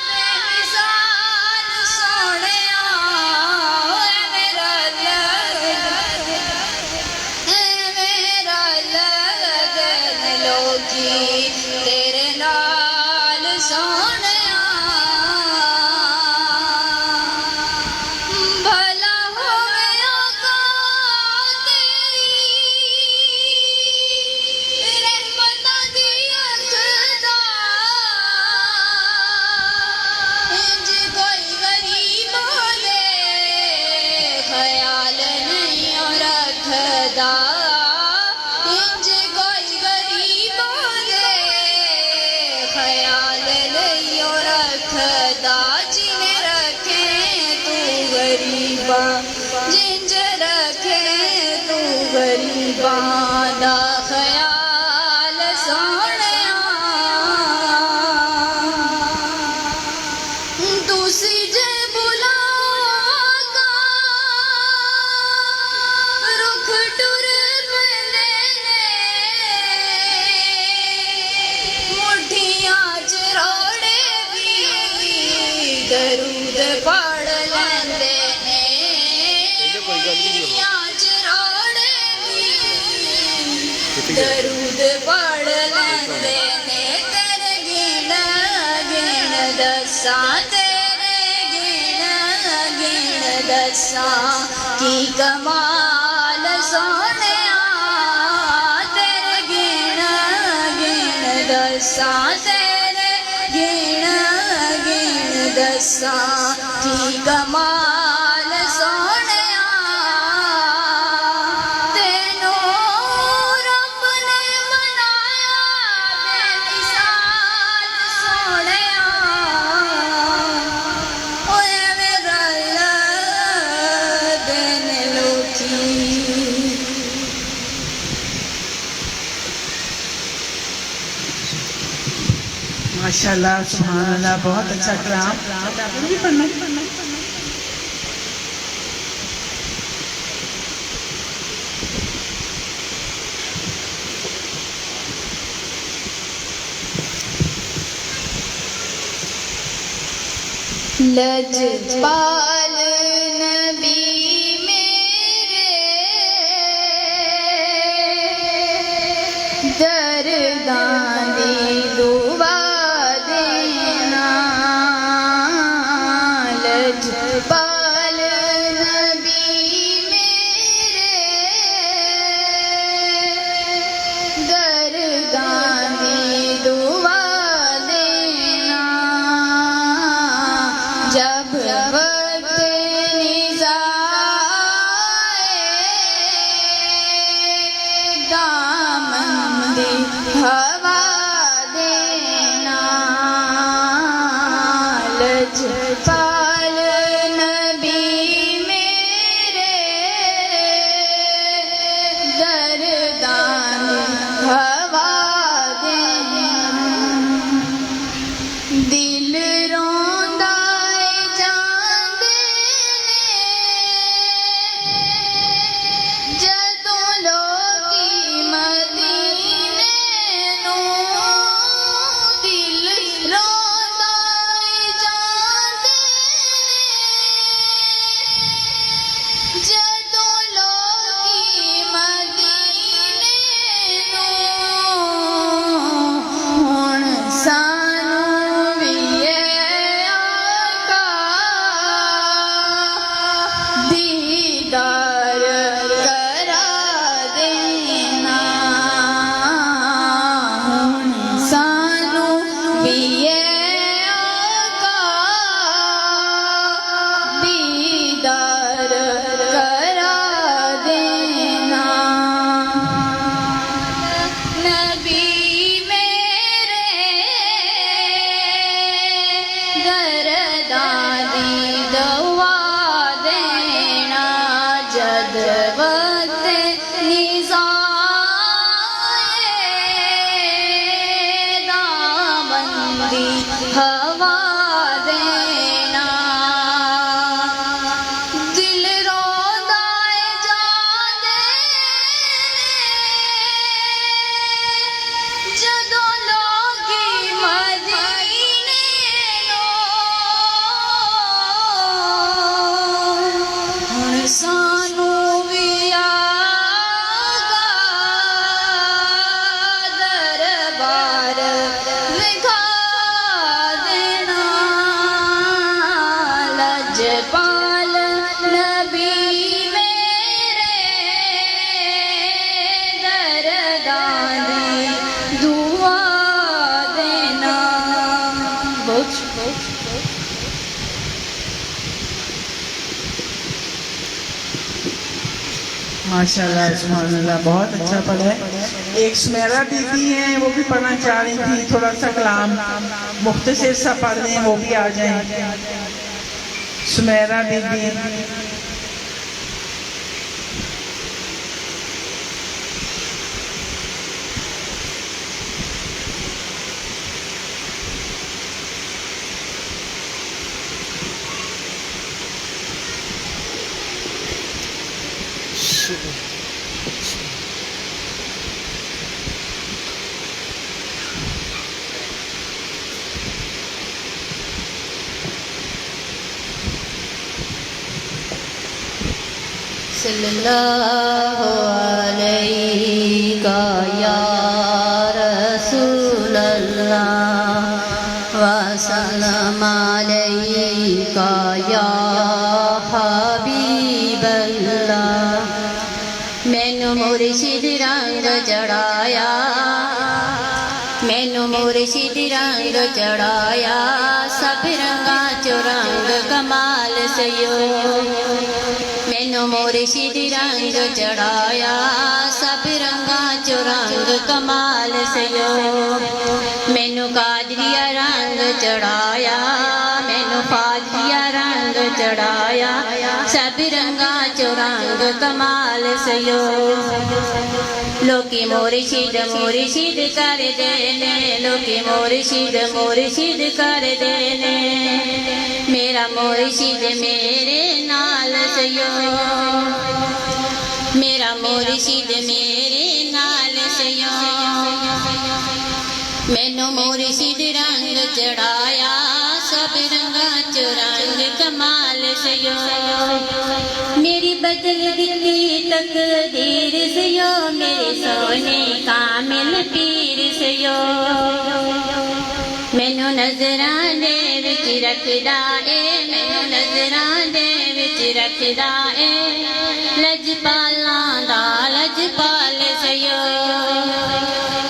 بے مثال سونیا اے میرا اللہ اے میرا اللہ دین لو کی تیرے نال سونیا بھلا ہوئے آقا تیری رحمتاں دی اکھدا انج کوئی غریب دے خیال نہیں رکھدا انج کوئی غریب دے خیال نہیں رکھدا جنہیں رکھے تو غریباں جنج رکھے تو غریباں دا خیال سونیا تسی جے بلا کا رخ ٹر پیندے نے مٹھیاں چ روڑے بھی درود پڑھ لیندے نے مٹھیاں چ روڑے بھی درود پڑھ لیندے نے تیرے گن گن دساں تیرے گن گن دساں کی کمال سونیا تیرے گن گن دساں تیرے گن گن دساں کی کمال سونیا تینوں رب نے بنایا بے مثال سونیا اوے میرا اللہ دین لو کی ماشاءاللہ سبحان اللہ بہت اچھا کلام بھی پڑھنا لجپال نبی درگاہ دی دعا دینا لجپال نبی میرے درگاہ دی دعا دینا جب وقت نزاع دامن دی ہوا دینا لجپال نبی میرے دردان ہوا دینا دل روندا جاندے جدوں لوکی مدینے نوں دل روندا جاندے جدوں لوکی مدینے نوں ہن سانوں وی اے آقا دیدار کرا دینا ہن سانوں وی اے آقا دیدار کرا دینا نبی میرے درداں دی دعا دینا جد وقت نزاع دامن دی ہوا دینا دل روندا جاندے جدوں لوکی مدینے نوں ہن سانوں وی آقا دربار وکھا دینا لجپال نبی میرے درداں دی دعا دینا ماشاءاللہ سبحان اللہ بہت اچھا پڑھا ہے. ایک سمیرہ بی بی ہیں وہ بھی پڑھنا چاہ رہی تھی تھوڑا سا کلام مختصر سا پڑھ دیں وہ بھی آ جائیں. سمیرہ بی بی صلی اللہ علیہ یا رسول اللہ وسلم علیہ یا حبیب اللہ. مینوں مرشد رنگ چڑھایا مینوں مرشد رنگ چڑھایا سب رنگاں چ رنگ کمال سیو مینوں مرشد رنگ چڑھایا سب رنگاں چ رنگ کمال سیو مینوں قادریہ رنگ چڑھایا مینوں فاضلیہ رنگ چڑھایا سب رنگاں چ رنگ کمال سیو لوکی مرشد مرشد کر دینے لوکی مرشد مرشد کر دینے میرا مرشد میرے نال سیو میرا مرشد میرے نال سیو مینوں مرشد رنگ چڑھایا سب رنگاں چ رنگ کمال سیو میری بدل دلی تقدیر سیو میرے سونے کامل پیر سیو ਨਜ਼ਰਾਂ ਦੇ ਵਿੱਚ ਰੱਖਦਾ ਏ ਮੈਨੂੰ ਨਜ਼ਰਾਂ ਦੇ ਵਿੱਚ ਰੱਖਦਾ ਏ ਲਜਪਾਲਾਂ ਦਾ ਲਜਪਾਲ ਸਯੋ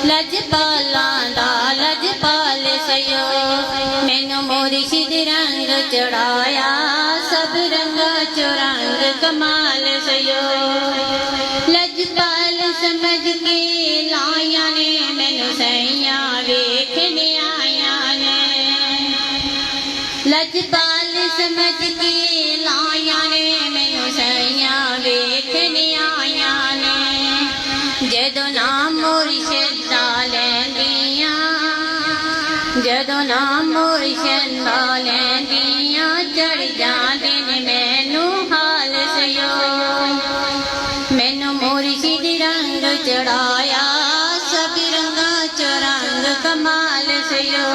ਲਜਪਾਲਾਂ ਦਾ ਲਜਪਾਲ ਸਯੋ ਮੈਨੂੰ ਮੁਰਸ਼ਿਦ ਰੰਗ ਚੜਾਇਆ ਸਭ ਰੰਗਾਂ ਚੋਂ ਰੰਗ ਕਮਾਲ ਸਯੋ ਲਜਪਾਲ ਸਮਝ ਕੇ ਲਾਇਆ ਨੇ ਮੈਨੂੰ ਸਈਆਂ ਵੇਖਣ ਆਇਆ ਨੇ ਲਜਪਾਲ ਸਮਝ ਕੇ ਲਾਇਆ ਨੇ ਮੈਨੂੰ ਸਈਆਂ ਵੇਖਣ ਆਇਆ ਨੇ ਜਦੋਂ ਨਾਮ ਮੁਰਸ਼ਿਦ ਦਾ ਲੈਂਦੀਆਂ ਜਦੋਂ ਨਾਮ ਮੁਰਸ਼ਿਦ ਦਾ ਲੈਂਦੀਆਂ ਚੜ ਜਾਂਦੇ ਨੇ ਮੈਨੂੰ ਹਾਲ ਸਯੋ ਮੈਨੂੰ ਮੁਰਸ਼ਿਦ ਰੰਗ ਚੜਾਇਆ ਸਭ ਰੰਗਾਂ ਚੋਂ ਰੰਗ ਕਮਾਲ ਸਯੋ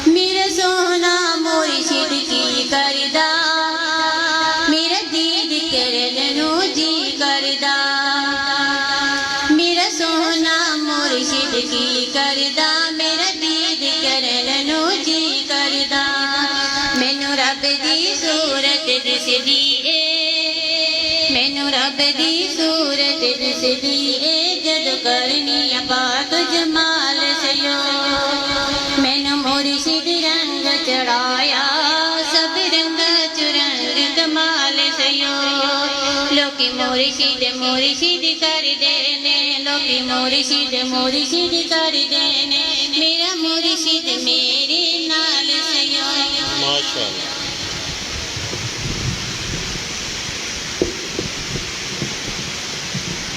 ਮੇਰਾ ਸੋਹਣਾ ਮੁਰਸ਼ਿਦ ਕੀ ਕਰਦਾ ਮੇਰਾ ਦੀਦ ਕਰਨ ਨੂੰ ਜੀ ਕਰਦਾ ਮੇਰਾ ਸੋਹਣਾ ਮੁਰਸ਼ਿਦ ਕੀ ਕਰਦਾ ਮੇਰਾ ਦੀਦ ਕਰਨ ਨੂੰ ਜੀ ਕਰਦਾ ਮੈਨੂੰ ਰੱਬ ਦੀ ਸੂਰਤ ਦਿਸਦੀ ਏ ਮੈਨੂੰ ਰੱਬ ਦੀ ਸੂਰਤ ਦਿਸਦੀ ਏ ਜਦ ਕਰਨੀ ਆ ਪਾਕ ਜਮਾਲ ਸਯੋ ਮੈਨੂੰ ਮੁਰਸ਼ਿਦ ਰੰਗ ਚੜਾਇਆ ਸਭ ਰੰਗਾਂ ਚ ਰੰਗ ਕਮਾਲ ਸਯੋ ਲੋਕੀ ਮੁਰਸ਼ਿਦ ਮੁਰਸ਼ਿਦ ਕਰਦੇ ਨੇ ਲੋਕੀ ਮੁਰਸ਼ਿਦ ਮੁਰਸ਼ਿਦ ਕਰਦੇ ਨੇ ਮੇਰਾ ਮੁਰਸ਼ਿਦ ਮੇਰੇ ਨਾਲ ਸਯੋ ਮਾਸ਼ਾਅੱਲਾ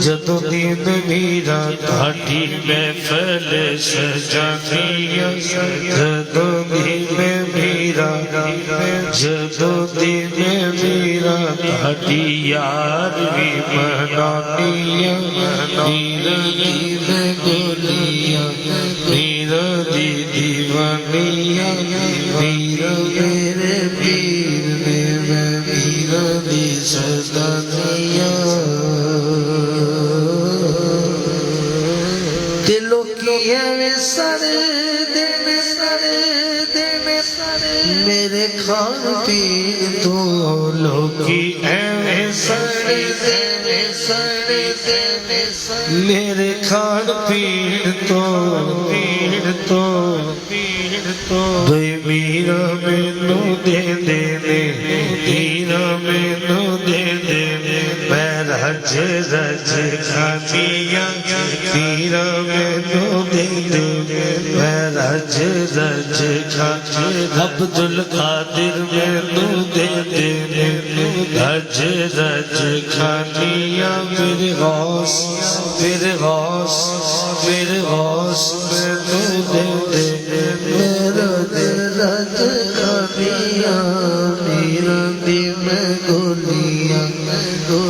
جدوں دین میرا گھاٹی محفل سجانیاں جدوں دین میرا جدوں دین میرا گھاٹی یار بھی منانیاں میرا دین گولیاں میرا دی دیوانیاں میرا میرے پیر میں میرا دی سجانیاں دلوں کی ایویں سر دے میرے کھان پین تو لوکی ایویں سر دے میرے کھان پین تو بھئی میرا مینو دے دے میرا مینو دے دے میں رج کھانیاں میرا مینو دے دے میں رج کھانیاں عبدالقادر مینو دے دے رج کھانیاں میرے غوث مینو دے دے میرا دل رج کھانیاں میرا دی میں گولیاں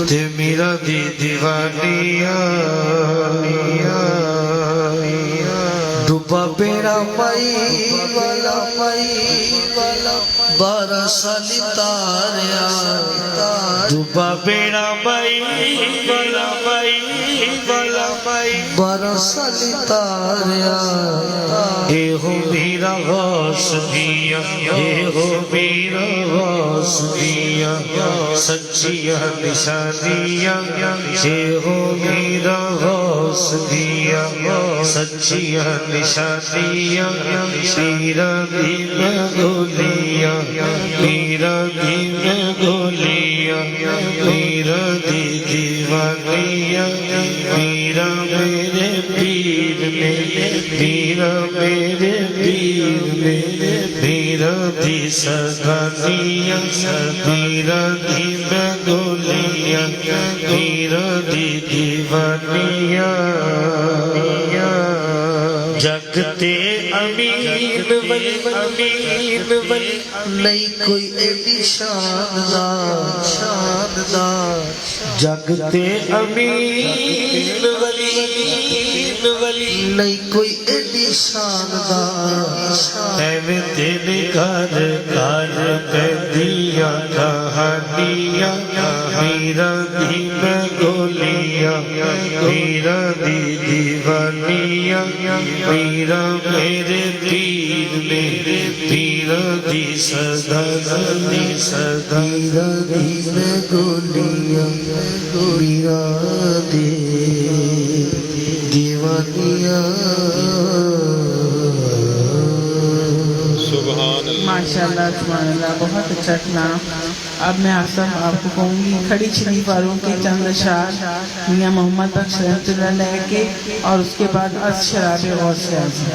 تے میرا دی دیوانیاں ڈوبا بیڑا مائی والا 12 سال تاریا ڈوبا بیڑا مائی والا 12 سال تاریا اے ہو میرا غوث دیا اے ہو میرا غوث دیا سچیاں نشانیاں اے ہو میرا غوث دیا سچیاں نشانیاں میرا دی میں گولیاں میرا دی میں گولیاں میرا دی دیوانیاں میرا میرے پیر میں میرا میرے پیر میں میرا دی سگانیاں میرا دی میں گولیاں میرا دی دیوانیاں جگتے امین ولی نہیں کوئی ایڈی شاندار جگتے امین ولی نہیں کوئی ایڈی شاندار ایویں تیرے گھر پہندیاں کہانیاں میرا دی میں گولیاں میرا دی دیوانیاں میرا میرے پیر میں میرا دی صدا میرا دی میں گولیاں میرا دی دیوانیاں ماشاءاللہ سبحان اللہ بہت اچھا کلام. اب میں آپ کو کہوں گی کھڑی شریف والوں کے چند اشعار میاں محمد بخش رحمۃ اللہ علیہ کے اور اس کے بعد از شراب غوث اعظم.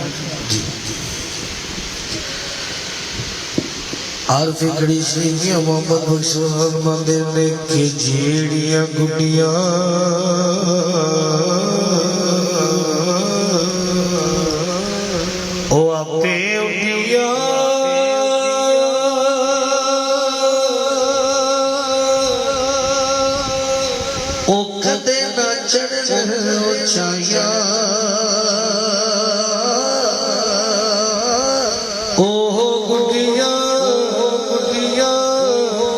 عارف کھڑی شریف میاں محمد بخش مندر نے کہ جیڑیاں گڈیاں او آپے اٹھیاں او کدے نہ چڑھن اونچائیاں او گڈیاں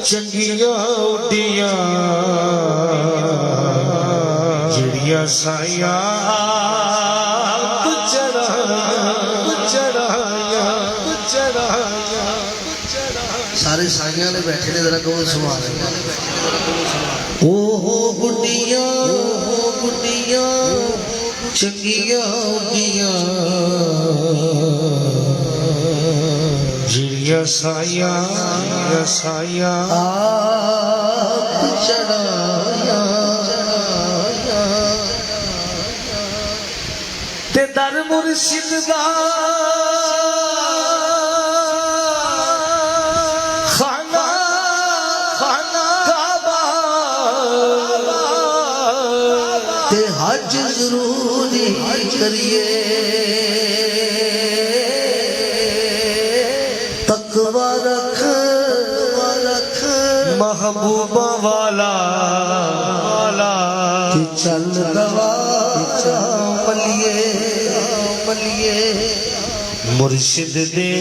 چنگیاں اڈیاں جڑیاں سائیاں سارے سائیاں نے بیٹھے نے ذرا کہو سبحان اللہ. او گڈیاں چنگیاں اڈیاں جڑیاں سائیاں آپ چڑھایا تے در مرشد دا کریے تقوی رکھ محبوبہ والا کہ چل گوارا ملیے مرشد دے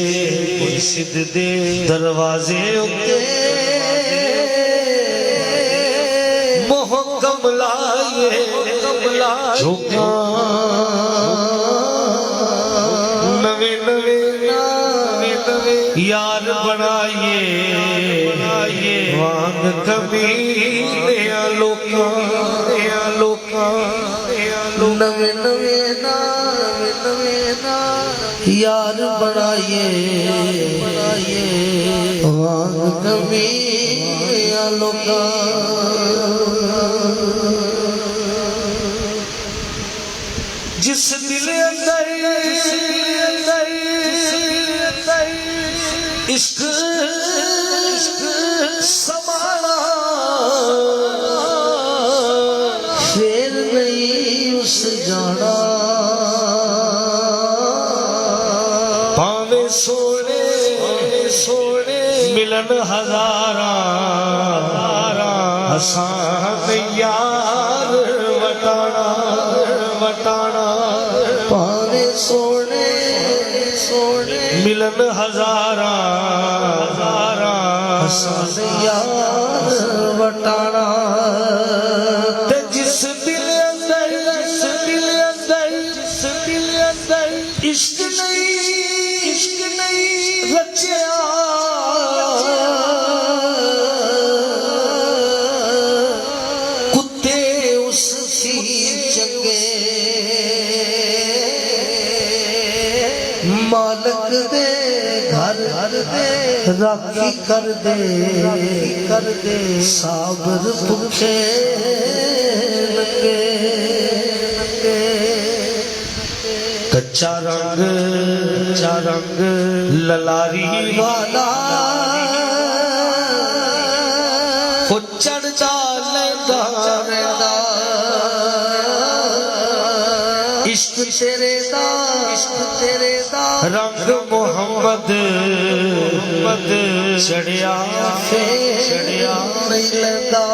دروازے اتے محکم لائے نوے یار بنائیے وانگ کمینے لوکاں نوے یار بنائیے وانگ کمینے لوکاں جس دل اندر عشق سمانا پھر نہیں اس جانا پاوے سونے ملن ہزاراں حسان یار وٹانا پاوے سونے ملن ہزاراں حسن یار وٹانا تے جس دل اندر عشق نہیں رچیا کتے اس کی چنگے مالک دے گھر راکھی کر دے صابر بھوکے لگے کچا رنگ للاری والا ہو چڑھتا لیندہ عشق تیرے دا رنگ محمد چڑھیا نہیں لیندہ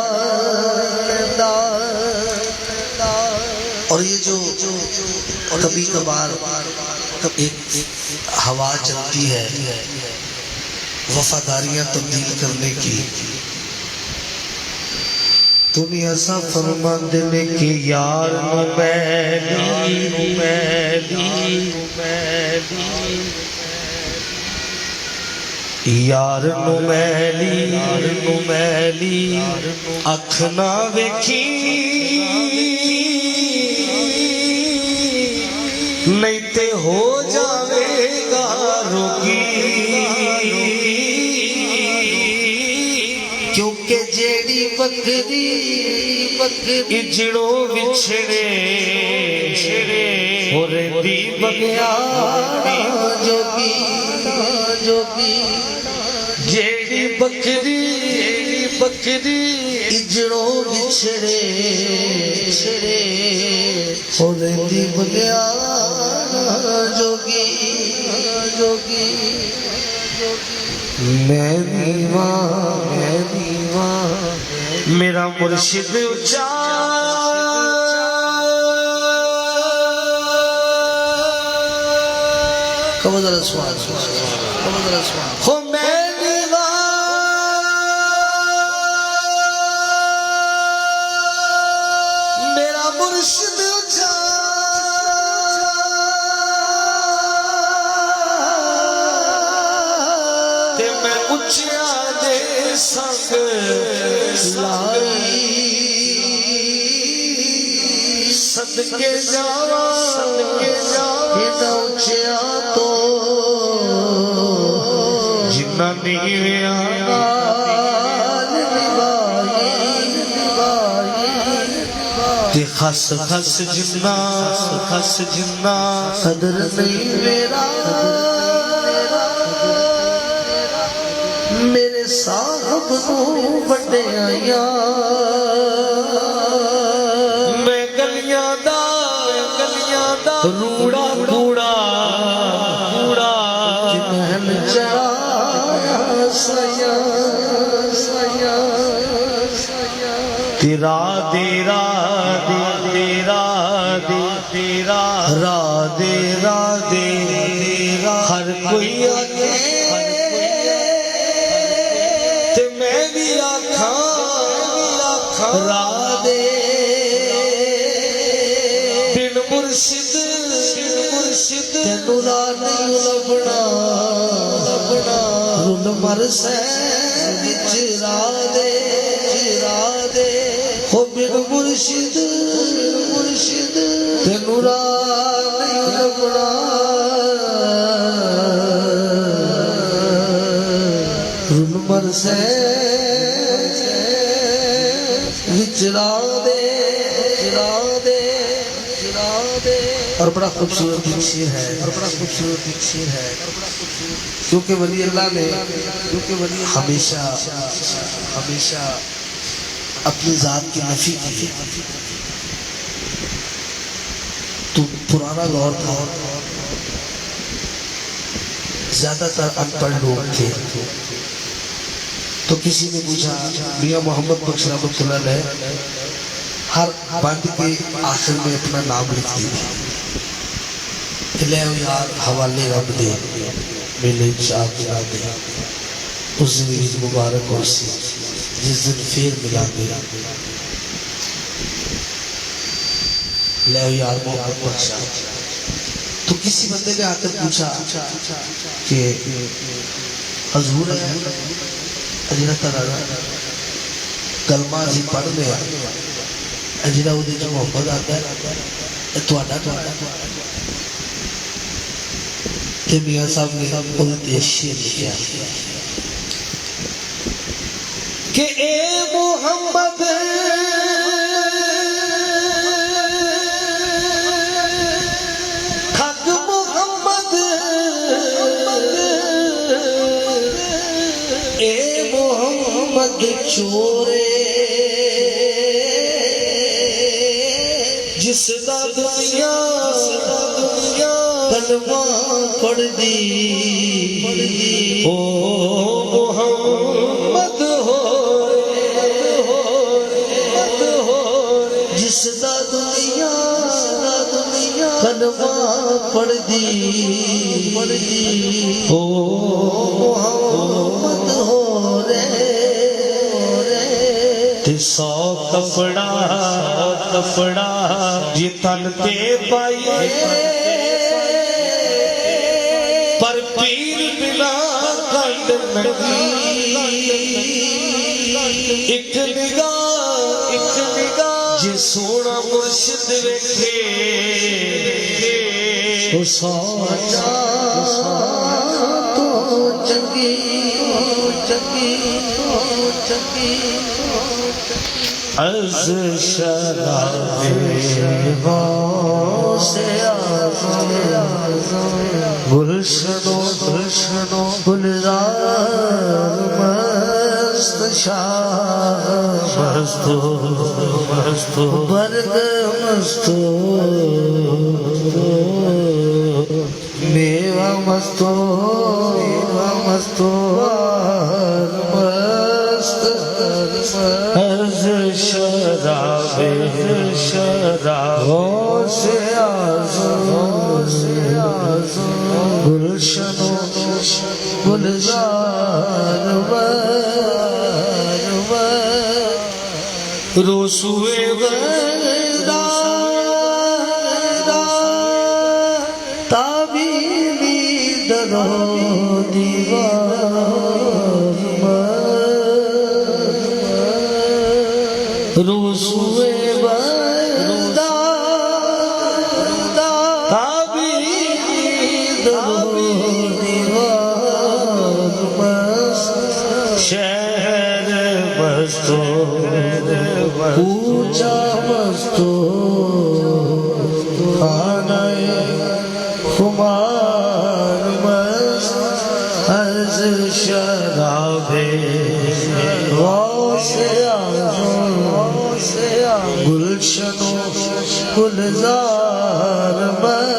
اور یہ جو کبھی کبھار ایک ہوا چلتی ہے وفاداریاں تبدیل کرنے کی دنیا سا فرمان دینے کی یار نو میلی اکھ نہ ویکھی نہیں تے ہو جاوے گا روگی کیونکہ جیڑی بکری اجڑوں بچھڑے ہو رہی بگیار جوگی جیڑی بکری اجڑوں بچھڑے ہو رہی بگیار جوگی میں نیواں میرا مرشد اچھا کمو ذرا سوال ہو میں نیواں میرا مرشد اچھا تے میں اچھا دے سنگ صدقے جاواں ایڈا اچھا تو جنہ نیویاں تے خس جنہ قدر نہیں میرا میرے صاحب کو بڑے آیا میں گلیاں دا روڑا کوڑا کوڑا محل چڑھایا سیا سیا تیرا دیرا تیرا تیرا رادے رادے ہر کوئی آکھے تے میں بھی آکھاں رادے بن مرشد تینو راہ نہیں لبنا رن مرسے وچ راہ دے ہو بن مرشد تینو راہ نہیں لبنا رن مرسے وچ راہ دے اور بڑا خوبصورت ایک شعر ہے کیونکہ ولی اللہ نے ہمیشہ اپنی ذات کی نفی کی. تو پرانا دور تھا، زیادہ تر ان پڑھ لوگ تھے. تو کسی نے پوچھا میاں محمد بخش رحمۃ اللہ علیہ ہر بند کے آخر میں اپنا نام لکھ دیتے، لے یار حوالے رب دے میلے چاہ ملا دے اس زمین مبارک اور سی جس دن پھر ملا دے لے یار محمد بخش. تو کسی بندے نے آ کر پوچھا کہ حضور ہے اجرا ترا کلمہ اسی پڑھ لیا اجرا وہ جو محمد آتا ہے تو میاں صاحب نے بہت شعر لکھا کہ اے محمد حق محمد اے محمد چورے جس دا دنیا کلمہ پڑھ دی او محمد ہو جس دا دنیا کلمہ پڑھ دی او محمد ہو رے سو کپڑا یہ تن تے پائیے پر پیر بلا کٹ نگی ایک نگاہ جے سونا مرشد ویکھے تو سوچا تو چنگی از شراب سے گلشنو گلزار مست شاہ مستو برگ مستو میوہ مستو مست از شراب غوث اعظم گلشنو گلزار روسوے ویدا تابیلی درو دیوار روسوے ویدا تابیلی درو دیوار شہر مستو اونچا مستو خانہ خمار مست از شراب غوث اعظم گلشنو گلزار مست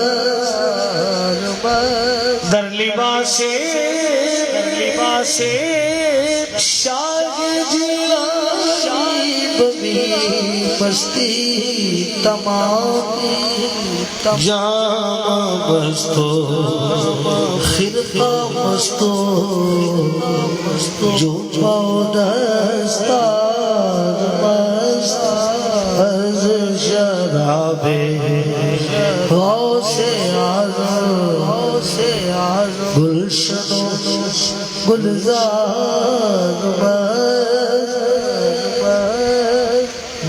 لباس شاہد بھی مستی تمام جام مستو خرقہ مستو جو پاؤ دستار مست از شراب غوث اعظم گلشن و گلزار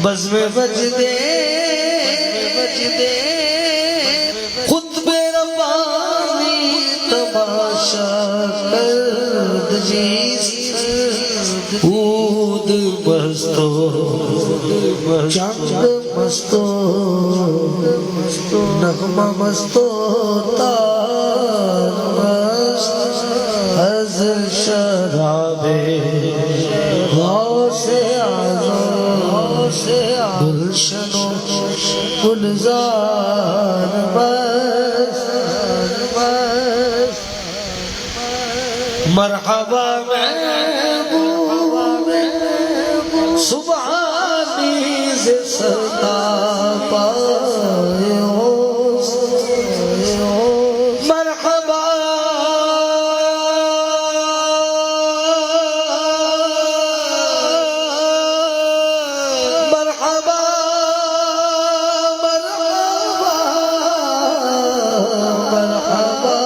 بزم وجدے خطب ربانی تماشا کرد جیست عود مستو چند مستو نغمہ مستو تار مست از شراب غوث اعظم گلشن و گلزار مرحبا محبوب سبحانی سے صدا پائے ہو مرحبا مرحبا مرحبا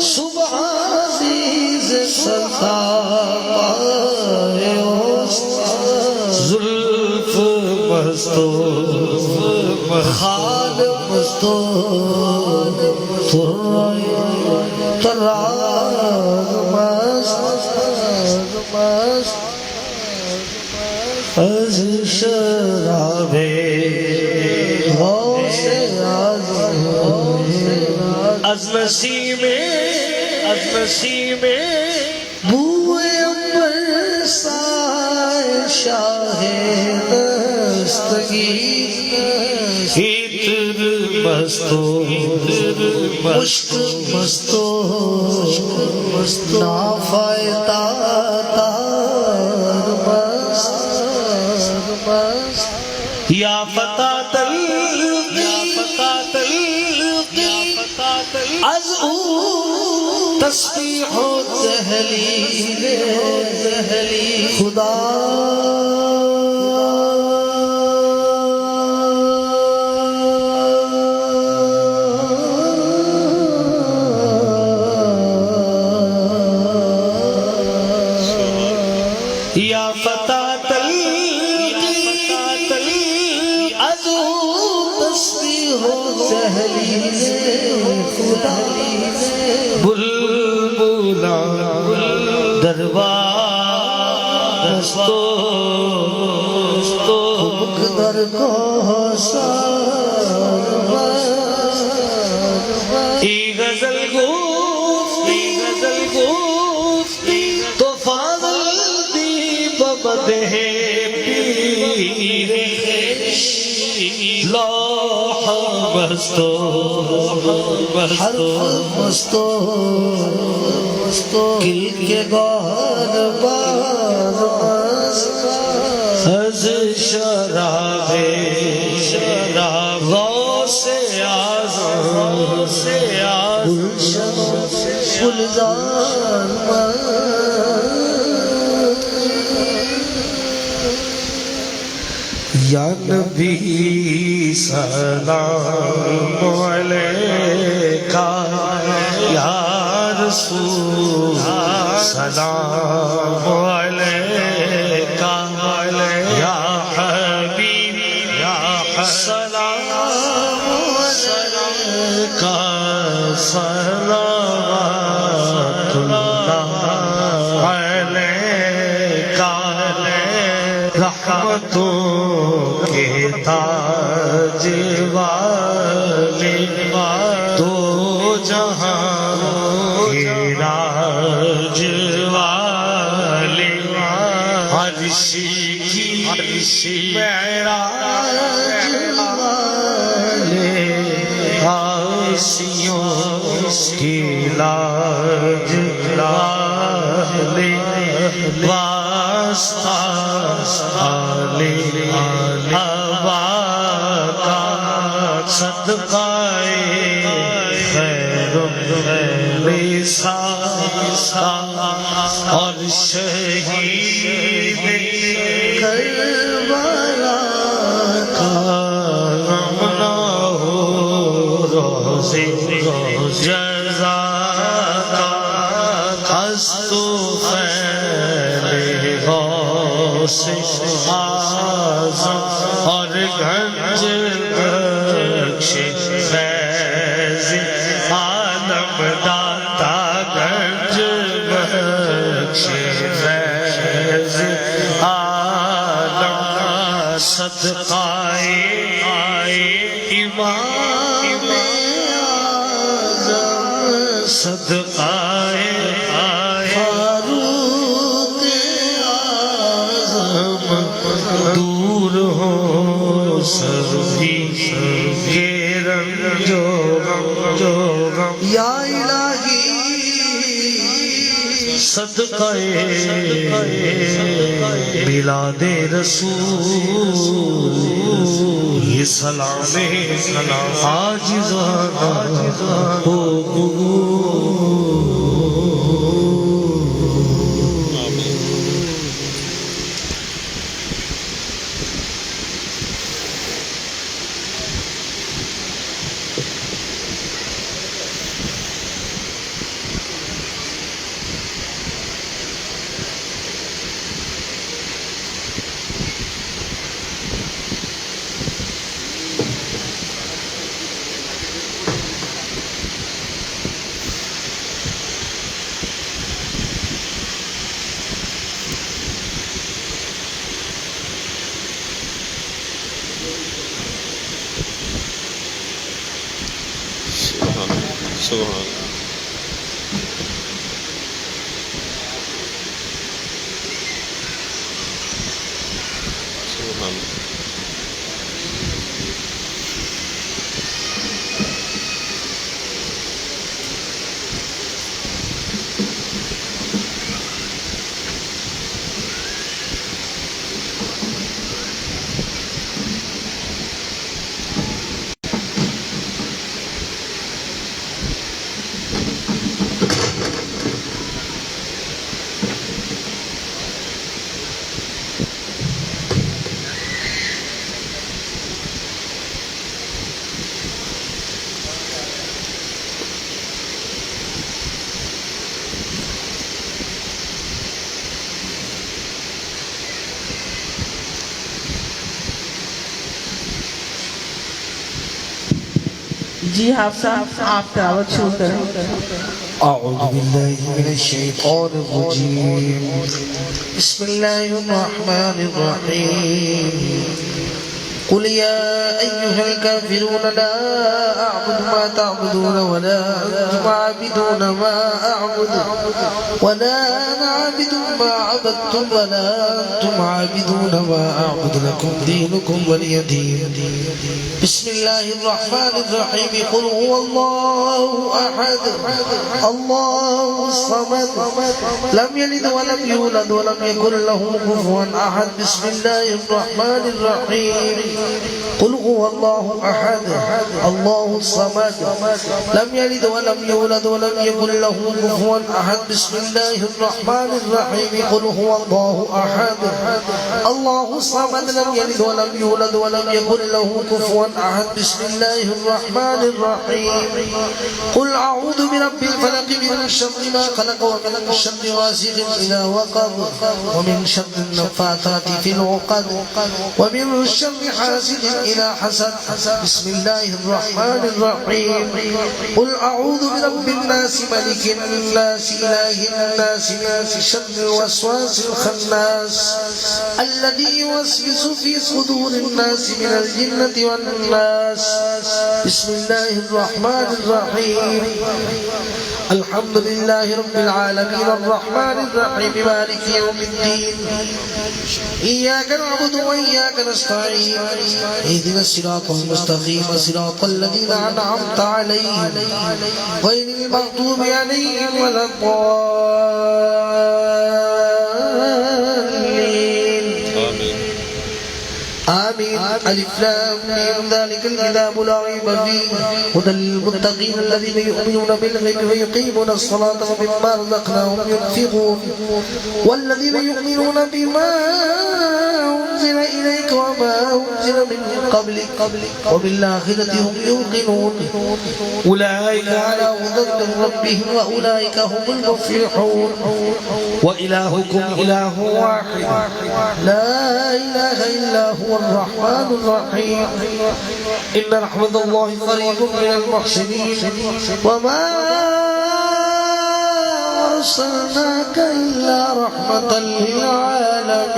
صبح عزیز صدا پائے ہو زلف مستو خال مستو ترار مست از شراب غوث اعظم از نسیم بوئے عنبر سائے شاہ دستگیر عطر مستو مشک مستو نافع تار مست یا فتح از او تسبیح و تہلیل خدا یا فتح از او تسبیح و تہلیل خدا بلبلا دربار دستو مقدر کو ای غزل گفتی تو فاضل دی بمدح پیر لوح مستو حرف مستو گل کے گوہر باز از شراب غوث اعظم گلشن و گلزار یا نبی سلام علیکہ یا رسول سلام علیکہ یا حبیب سلام علیکہ صلوات اللہ علیکہ رحمتوں کے تاج والے دو جہاں کے راج والے عرشی کی معراج والے عیسیوں کی لاج والے واسطہ آلے ابا کا صدقائے خیر اور شہید کربلا کا غم نہ ہو روزے جزا کا ہستو خیر غوث اعظم اور گنج بخش فیض عالم داتا گنج بخش فیض عالم صدقائے امام اعظم صدقائے فاروق اعظم دور ہو سردی کے رنگ جو غم یا الہی صدقہ میلاد رسول یہ سلام عاجزانہ ہو سبحان سبحان جی حافظ صاحب آپ دعوت شروع کریں. اعوذ باللہ من الشیطان الرجیم بسم اللہ الرحمن الرحیم قل يا أيها الكافرون لا أعبد ما تعبدون ولا أنتم عابدون ما أعبد ولا أنا عابد ما عبدتم ولا أنتم عابدون ما أعبد لكم دينكم ولي دين بسم الله الرحمن الرحيم قل هو الله أحد الله الصمد لم يلد ولم يولد ولم يكن له كفوا أحد بسم الله الرحمن الرحيم قل هو الله أحد الله الصمد لم يلد ولم يولد ولم يكن له كفوا أحد بسم الله الرحمن الرحيم قل هو الله أحد الله الصمد لم يلد ولم يولد ولم يكن له كفوا أحد بسم الله الرحمن الرحيم قل أعوذ برب الفلق من شر ما خلق ومن شر غاسق إذا وقب ومن شر النفاثات في العقد ومن شر حاسد إذا حسد بسم الله الرحمن الرحيم قل أعوذ برب الناس ملك الناس إله الناس من شر الوسواس الخناس الذي يوسوس في صدور الناس من الجنة والناس بسم الله الرحمن الرحيم الحمد لله رب العالمين الرحمن الرحيم مالك يوم الدين إياك نعبد وإياك نستعين اهدنا الصراط المستقيم صراط الذين أنعمت عليهم غير المغضوب عليهم ولا الضالين آمين. ألف لام ميم ذلك الكتاب لا ريب فيه هدى للمتقين الذين يؤمنون بالغيب ويقيمون الصلاة ومما رزقناهم ينفقون والذين يؤمنون بما أنزل إليك وما أنزل من قبلك وبالآخرة هم يوقنون أولئك على هدى من ربهم وأولئك هم المفلحون. وإلهكم إله واحد لا إله إلا هو الرحمن الرحيم. إن رحمة الله قريب من المحسنين. وما أرسلناك إلا رحمة للعالمين.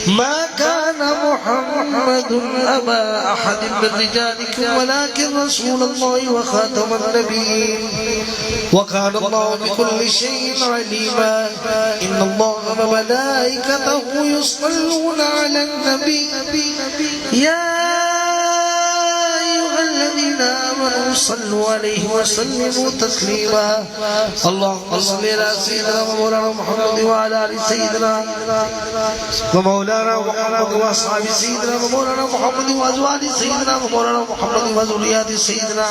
ما كان محمد أبا أحد من رجالكم ولكن رسول الله وخاتم النبيين وكان الله بكل شيء عليما. إن الله وملائكته يصلون على النبي يا أيها الذين آمنوا صلوا عليه وسلموا تسليما. اللهم صل على سيدنا ومولانا محمد وعلى آل سيدنا ومولانا محمد وأصحاب سيدنا ومولانا محمد وأزواج سيدنا ومولانا محمد وذريات سيدنا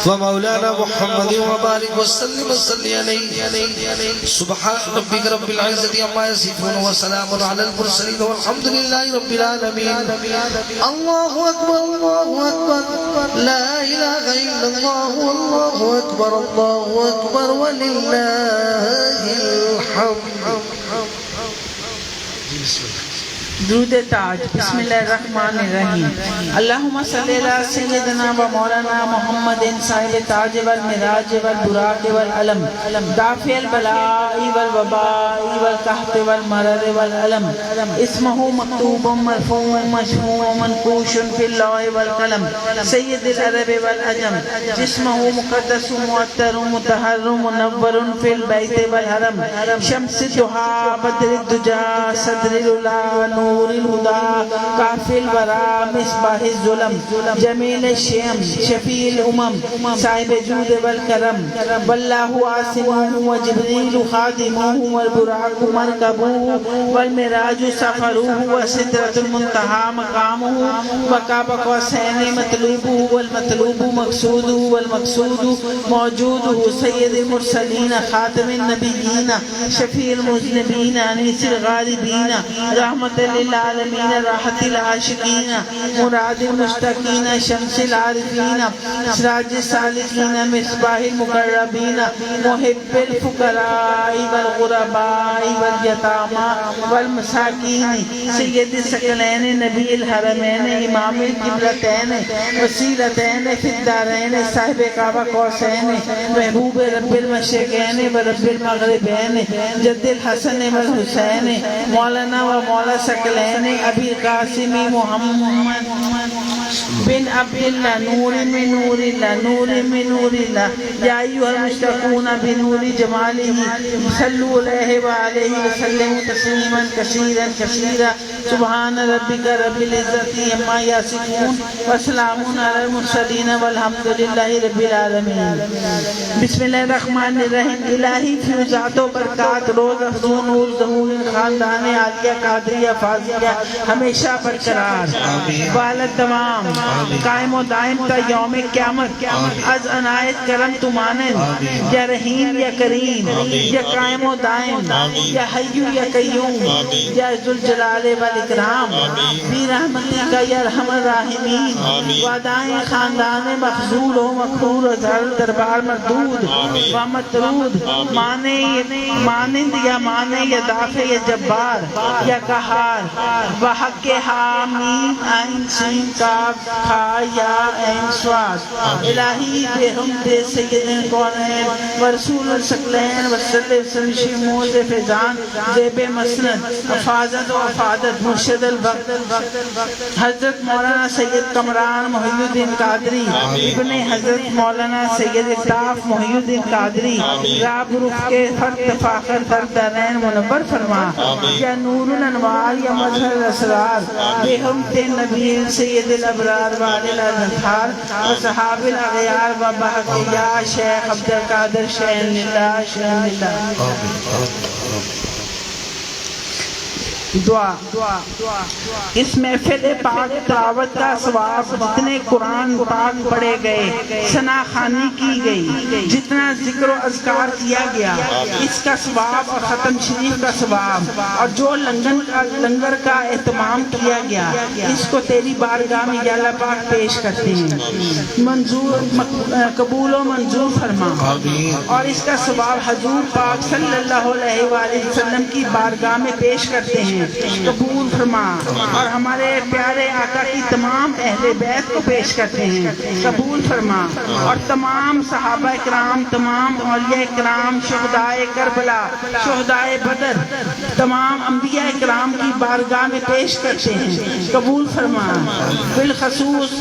ومولانا محمد وبارك وسلم وصل عليه. سبحان ربك رب العزة عما يصفون وسلام على المرسلين والحمد لله رب العالمين. الله أكبر الله أكبر لا إله إلا الله والله أكبر الله أكبر ولله الحمد. درود تاج. بسم اللہ الرحمن الرحیم. اللہم صلی اللہ سیدنا و مولانا محمد صاحب تاج والمراج والبراق والعلم دافع البلاء والوباء والقحط والمرر والعلم. اسمہ مکتوب مرفوع مشفوع منقوش فی اللوح والقلم. سید العرب والعجم. جسمہ مقدس معطر مطہر منور فی البیت والحرم. شمس الضحا بدر الدجا صدر العلا نور الہدا کافی الورا مصباح الظلم. جمیل الشیم شفیع الامم صاحب جود والکرم. واللہ عاصمہ وجبریل خادمہ والبراق مرکبہ والمراج سفرہ وسدرۃ المنتہی مقامہ وقاب قوسین مطلوبہ والمطلوب مقصودہ والمقصود موجودہ. سید المرسلین خاتم النبیین شفیع المذنبین انیس الغالبین رحمت للعالمین راحت العاشقین مراد المشتاقین شمس العارفین سراج السالکین مصباح المقربین محب الفقراء والغرباء والیتامى والمساکین. سید الثقلین نبی الحرمین امام القبلتین وسیلتین فی الدارین صاحب قاب قوسین محبوب رب المشرقین و رب المغربین جد الحسن والحسین مولانا و مولا ثقلین ابی قاسم محمد بن عبد اللہ نور من نور اللہ نور من نور اللہ. یا ایھا المشتاقون بنور جمالہ صلوا علیہ وآلہ وسلم تسلیما کثیرا کثیرا. سبحان ربک رب العزت عما یصفون وسلام علی المرسلین والحمد للہ رب العالمین. بسم اللہ الرحمن الرحیم. الہی فیوزات و برکات روز افزون نور ظہور خاندان عالیہ قادریہ فاضلیہ ہمیشہ برقرار والد تمام قائم و دائم تا یوم قیامت. از عنایت کرم تو مانند یا رحیم یا کریم یا قائم و دائم یا حی یا قیوم یا ذوالجلال والاکرام بی رحمتی کا یا ارحم الراحمین. وعدائیں خاندان مخذول و مقبول و زر دربار مردود و مطرود مانند یا مانے یا دافع یا جبار یا قہار و حق حامین عین سین کاف کاف کھا یا عین صاد الہی بے حمد سید کونین ورسول الثقلین وصلی وسلم شموز فیضان زیب مسند افاظت و افادت مرشد الوقت حضرت مولانا سید کمران محی الدین قادری ابن حضرت مولانا سید اطاف محی الدین قادری راب رخ کے فرد فاخر فرد دارین منور فرما یا نور الانوار یا مظہر الاسرار بے حمد نبی سید الابرار والے الانتحار و صحاب الاغیار و بحق یا شیخ عبدالقادر شین اللہ شین اللہ دعا اس محفل پاک تلاوت کا ثواب جتنے قرآن پاک پڑھے گئے ثنا خوانی کی گئی جتنا ذکر و اذکار کیا گیا اس کا ثواب اور ختم شریف کا ثواب اور جو لنگر کا اہتمام کیا گیا اس کو تیری بارگاہ میں یا اللہ پاک پیش کرتے ہیں منظور قبول و منظور فرما اور اس کا ثواب حضور پاک صلی اللہ علیہ وآلہ وسلم کی بارگاہ میں پیش کرتے ہیں قبول فرما اور ہمارے پیارے آقا کی تمام اہل بیت کو پیش کرتے ہیں قبول فرما اور تمام صحابہ کرام تمام اولیاء کرام شہداء کربلا شہداء بدر تمام انبیاء کرام کی بارگاہ میں پیش کرتے ہیں قبول فرما بالخصوص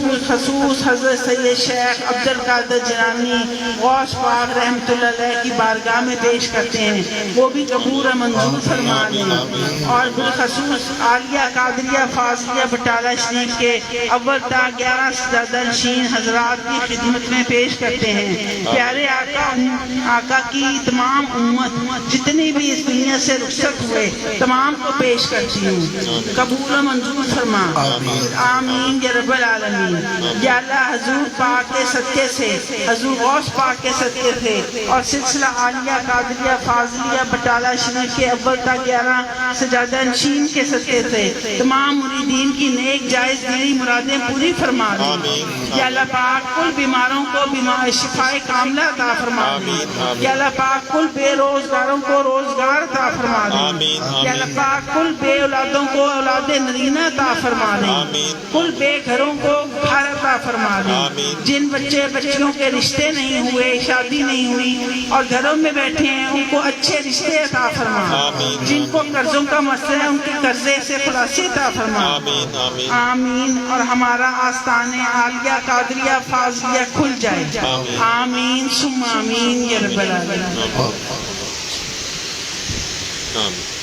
حضرت سید شیخ عبدالقادر جیلانی غوث پاک رحمۃ اللہ علیہ کی بارگاہ میں پیش کرتے ہیں وہ بھی قبول منظور فرما دیں اور بالخصوص عالیہ قادریہ فاضلیہ بٹالہ شریف کے اول تا 11 سجادہ نشین حضرات کی خدمت میں پیش کرتے ہیں پیارے آقا کی تمام امت جتنی بھی اس دنیا سے رخصت ہوئے تمام کو پیش کرتی ہوں قبول و منظور فرما آمین یا رب العالمین یا اللہ حضور پاک کے صدقے سے حضور غوث پاک کے صدقے سے اور سلسلہ عالیہ قادریہ فاضلیہ بٹالہ شریف کے اول تا 11 سجادہ نشین کے صدقے سے تمام مریدین کی نیک جائز دینی مرادیں پوری فرما دیں یا اللہ پاک کل بیماروں کو شفاء کاملہ عطا فرما دیں یا اللہ پاک کل بے روزگاروں کو روزگار عطا فرما دیں یا اللہ پاک کل بے اولادوں کو اولاد نرینہ عطا فرما دیں کل بے گھروں کو گھر عطا فرما دیں جن بچے بچیوں کے رشتے نہیں ہوئے شادی نہیں ہوئی اور گھروں میں بیٹھے ہیں ان کو اچھے رشتے عطا فرما جن کو قرضوں کا مسئلہ ہے ان کے قرضے سے خلاصی عطا فرما آمین اور ہمارا آستان عالیہ قادریہ فاضلیہ کھل جائے آمین ثم آمین یا رب العالمین آمین